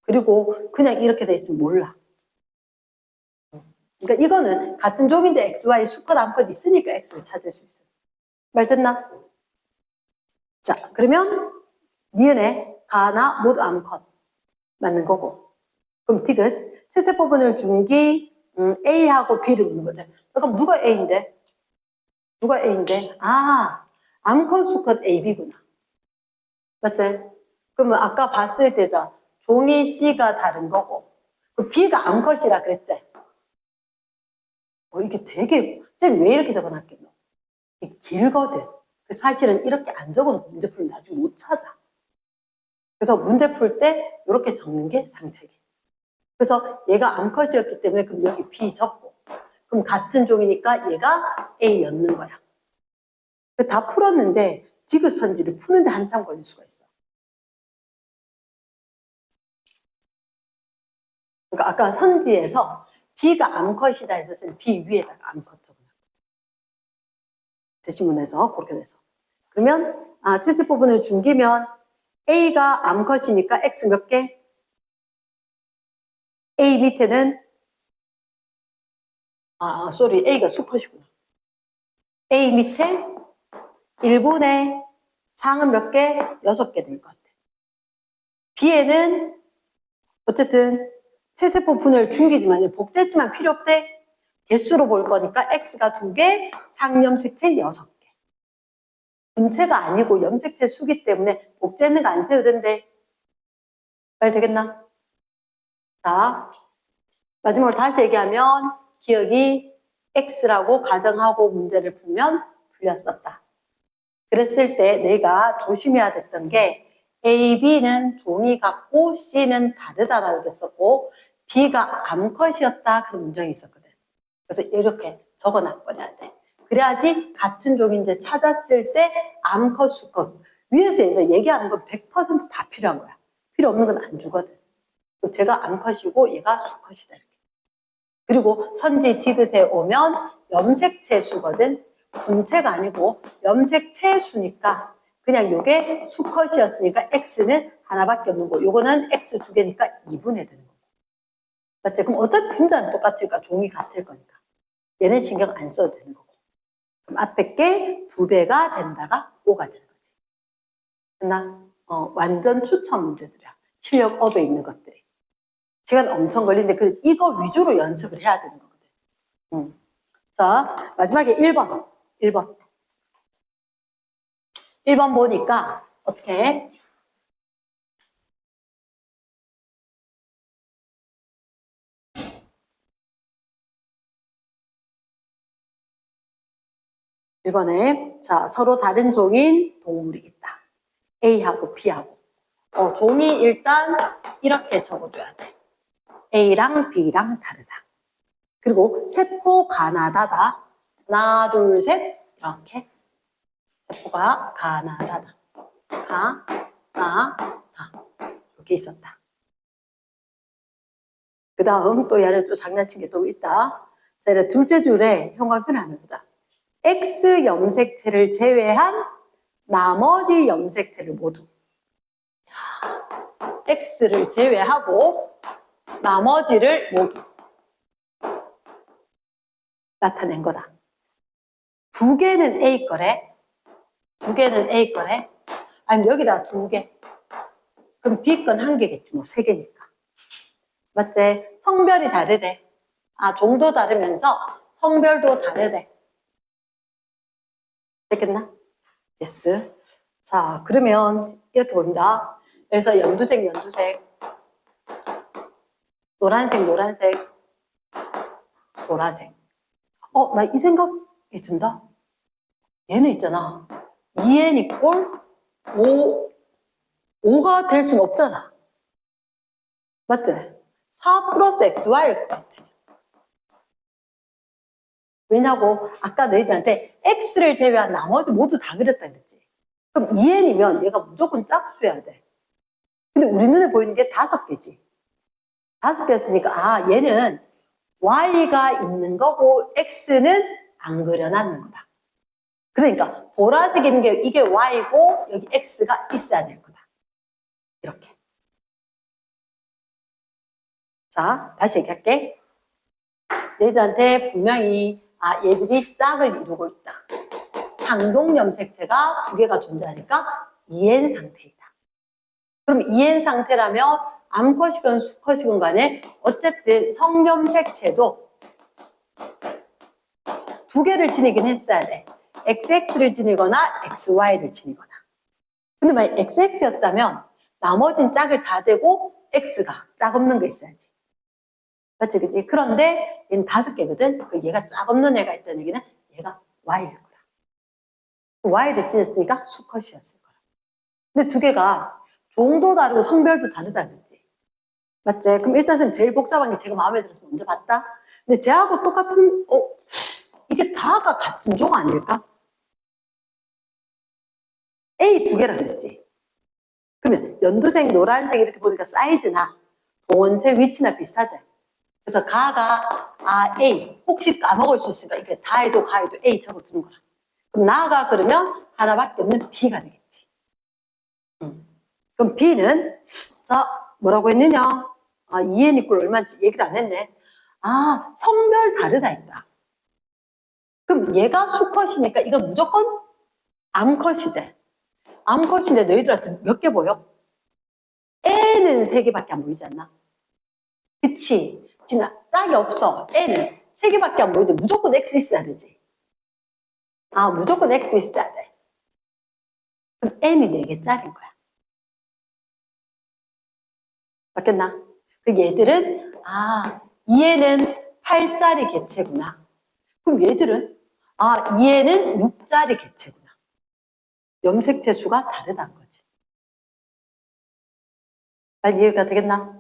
A: 그리고 그냥 이렇게 돼 있으면 몰라. 그러니까 이거는 같은 종인데 XY 수컷 암컷 있으니까 X를 찾을 수 있어. 말 됐나? 자, 그러면 니은에 가나 모두 암컷 맞는 거고. 그럼 디귿 세세포분을 중기 A하고 B를 묻는 거죠. 그럼 누가 A인데? 누가 A인데? 암컷 수컷 AB구나. 맞지? 그러면 아까 봤을 때다 종이 C가 다른 거고 그 B가 암컷이라 그랬지? 이게 되게 쌤 왜 이렇게 적어놨겠노? 이게 길거든. 사실은 이렇게 안 적어놓고 문제 풀면 나중에 못 찾아. 그래서 문제 풀 때 이렇게 적는 게 상책이. 그래서 얘가 암컷이었기 때문에 그럼 여기 B 적고 그럼 같은 종이니까 얘가 A였는 거야. 다 풀었는데 디귿 선지를 푸는데 한참 걸릴 수가 있어. 그러니까 아까 선지에서 B가 암컷이다 해서 B 위에다가 암컷 적어놨고 제시문에서 그렇게 돼서 그러면 채세 부분을 중기면 A가 암컷이니까 X 몇 개? A 밑에는 A가 수컷이구나. A 밑에 1분의 상은 몇 개? 6개 될 것 같아. B에는 어쨌든 세세포 분열 중기지만 복제지만 필요 없대. 개수로 볼 거니까 X가 2개, 상염색체 6개. 분체가 아니고 염색체 수기 때문에 복제는 안 세도 된대. 말 되겠나? 자, 마지막으로 다시 얘기하면 기억이 X라고 가정하고 문제를 풀면 풀렸었다. 그랬을 때 내가 조심해야 됐던 게 A, B는 종이 같고 C는 다르다라고 했었고 B가 암컷이었다 그런 문장이 있었거든. 그래서 이렇게 적어놔버려야 돼. 그래야지 같은 종인지 찾았을 때 암컷, 수컷 위에서 얘기하는 건 100%다 필요한 거야. 필요 없는 건 안 주거든. 제가 암컷이고 얘가 수컷이다 이렇게. 그리고 선지 디귿에 오면 염색체 수거든. 분체가 아니고 염색체 수니까 그냥 요게 수컷이었으니까 X는 하나밖에 없는 거. 요거는 X 2개니까 2분의 되는 거고. 맞지? 그럼 어차피 분자는 똑같을까? 종이 같을 거니까. 얘는 신경 안 써도 되는 거고. 그럼 앞에 게 2배가 된다가 5가 되는 거지. 됐나? 완전 추천 문제들이야. 실력 업에 있는 것들이. 시간 엄청 걸리는데 이거 위주로 연습을 해야 되는 거거든. 자, 마지막에 1번. 1번 보니까 어떻게 해? (1번에) 자, 서로 다른 종인 동물이 있다. A하고 B하고. 종이 일단 이렇게 적어줘야 돼. A랑 B랑 다르다. 그리고 세포 가나다다. 하나, 둘, 셋. 이렇게. 세포가 가나다다. 나, 다. 이렇게 있었다. 그 다음 또 얘를 또 장난친 게 또 있다. 자, 이제 둘째 줄에 형광펜을 하나 보자. X 염색체를 제외한 나머지 염색체를 모두. X를 제외하고 나머지를 모두 나타낸 거다. 두 개는 A 거래. 두 개는 A 거래. 아니면 여기다 두 개. 그럼 B 건 한 개겠지. 뭐 세 개니까. 맞지? 성별이 다르대. 아, 종도 다르면서 성별도 다르대. 됐겠나? 예스. 자, 그러면 이렇게 보인다. 여기서 연두색, 노란색, 보라색. 나 이 생각이 든다. 얘는 있잖아. 2n 이꼴 5가 될 수는 없잖아. 맞지? 4 플러스 xy일 것 같아. 왜냐고 아까 너희들한테 x를 제외한 나머지 모두 다 그렸다 그랬지. 그럼 2n이면 얘가 무조건 짝수여야 돼. 근데 우리 눈에 보이는 게 5개지. 5개였으니까 아 얘는 y가 있는 거고 x는 안 그려놨는 거다. 그러니까 보라색 있는 게 이게 y고 여기 x가 있어야 될 거다. 이렇게. 자, 다시 얘기할게. 얘들한테 분명히 얘들이 짝을 이루고 있다. 상동 염색체가 두 개가 존재하니까 2n 상태이다. 그럼 2n 상태라면 암컷이건 수컷이건 간에 어쨌든 성염색체도 두 개를 지니긴 했어야 돼. XX를 지니거나 XY를 지니거나. 근데 만약 XX였다면 나머진 짝을 다 대고 X가 짝 없는 거 있어야지. 맞지, 그치? 그런데 얘는 5개거든? 그 얘가 짝 없는 애가 있다는 얘기는 얘가 Y일 거야. 그 Y를 지냈으니까 수컷이었을 거야. 근데 두 개가 종도 다르고 성별도 다르다 그랬지. 맞지? 그럼 일단 선생님 제일 복잡한 게 제가 마음에 들어서 먼저 봤다? 근데 쟤하고 똑같은, 이게 다가 같은 종 아닐까? A 두 개라 그랬지. 그러면 연두색, 노란색 이렇게 보니까 사이즈나 원체 위치나 비슷하지. 그래서 가가 A 혹시 까먹을 수 있으니까 이게 다해도 가해도 A 적어주는 거라. 그럼 나가 그러면 하나밖에 없는 B가 되겠지. 그럼 B는 자 뭐라고 했느냐? 2n 이꼴 얼마인지 얘기를 안 했네. 성별 다르다 했다. 그럼 얘가 수컷이니까 이거 무조건 암컷이지. 암컷인데 너희들한테 몇 개 보여? N은 3개밖에 안 보이지 않나? 그치? 지금 짝이 없어. N은 3개밖에 안 보이는데 무조건 X 있어야 되지. 무조건 X 있어야 돼. 그럼 N이 4개짜리인 거야. 맞겠나? 그 얘들은 얘는 8짜리 개체구나. 그럼 얘들은 얘는 6짜리 개체구나. 염색체 수가 다르다는 거지. 잘 이해가 되겠나?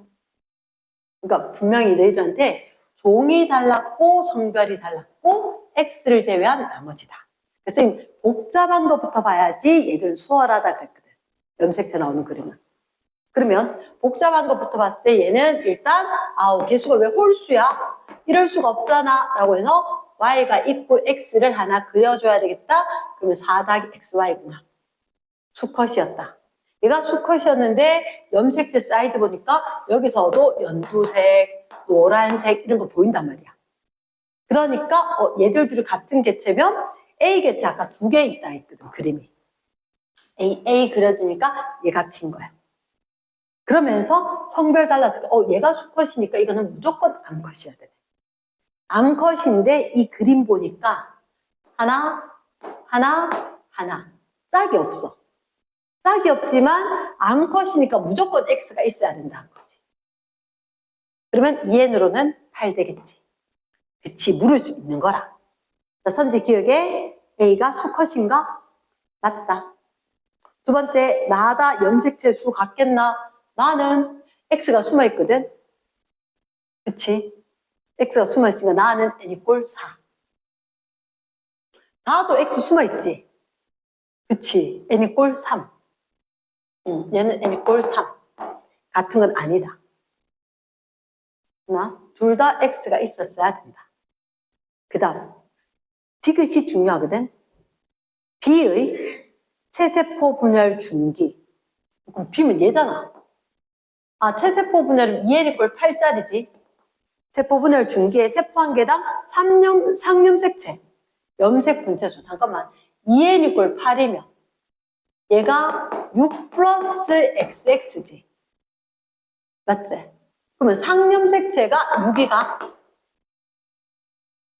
A: 그러니까 분명히 너희들한테 종이 달랐고 성별이 달랐고 X를 제외한 나머지다. 그래서 선생님 복잡한 것부터 봐야지 얘를 수월하다 그랬거든. 염색체 나오는 그림은. 그러면 복잡한 것부터 봤을 때 얘는 일단 개수가 왜 홀수야? 이럴 수가 없잖아 라고 해서 Y가 있고 X를 하나 그려줘야 되겠다. 그러면 4-XY구나. 수컷이었다. 얘가 수컷이었는데 염색체 사이즈 보니까 여기서도 연두색, 노란색 이런 거 보인단 말이야. 그러니까 얘들 둘이 같은 개체면 A 개체 아까 2개 있다 했거든 그림이. A 그려주니까 얘 값인 거야. 그러면서 성별 달랐을 때 얘가 수컷이니까 이거는 무조건 암컷이어야 돼. 암컷인데 이 그림 보니까 하나 짝이 없어. 짝이 없지만 암컷이니까 무조건 X가 있어야 된다는 거지. 그러면 2n으로는 8 되겠지. 그치, 물을 수 있는 거라. 자, 선지 기억에 A가 수컷인가? 맞다. 두 번째, 나다 염색체 수 같겠나? 나는 X가 숨어있거든. 그치? X가 숨어있으니까 나는 N 이꼴 4. 나도 X 숨어있지. 그치? N 이꼴 3. 얘는 n 이꼴 3. 같은 건 아니다. 둘 다 x가 있었어야 된다. 그 다음 디귿이 중요하거든. B의 체세포 분열 중기. 그럼 B면 얘잖아. 아, 체세포 분열은 2n 이꼴 8짜리지. 세포 분열 중기의 세포 한 개당 상염색체, 염색 분체수. 잠깐만. 2n 이꼴 8이면 얘가 6 플러스 xx지. 맞지? 그러면 상염색체가 6이가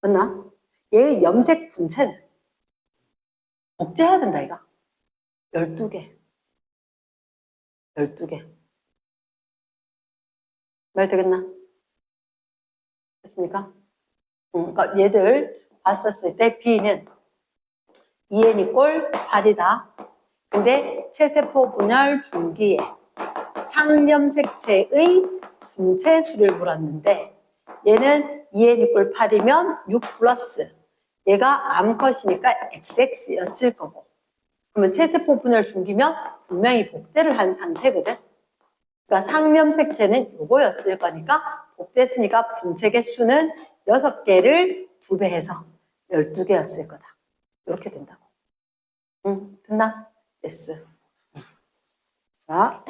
A: 맞나? 얘의 염색 분체는 복제해야 된다, 이가. 12개. 12개. 말 되겠나? 됐습니까? 그러니까 얘들 봤었을 때 B는 2n 이꼴 8이다. 근데 체세포 분열 중기에 상염색체의 분체수를 물었는데 얘는 2n 이꼴 8이면 6 플러스 얘가 암컷이니까 XX였을 거고 그러면 체세포 분열 중기면 분명히 복제를 한 상태거든. 그러니까 상염색체는 요거였을 거니까 복제했으니까 분체 개수는 6개를 2배 해서 12개였을 거다. 이렇게 된다고. 됐나? yes. 자.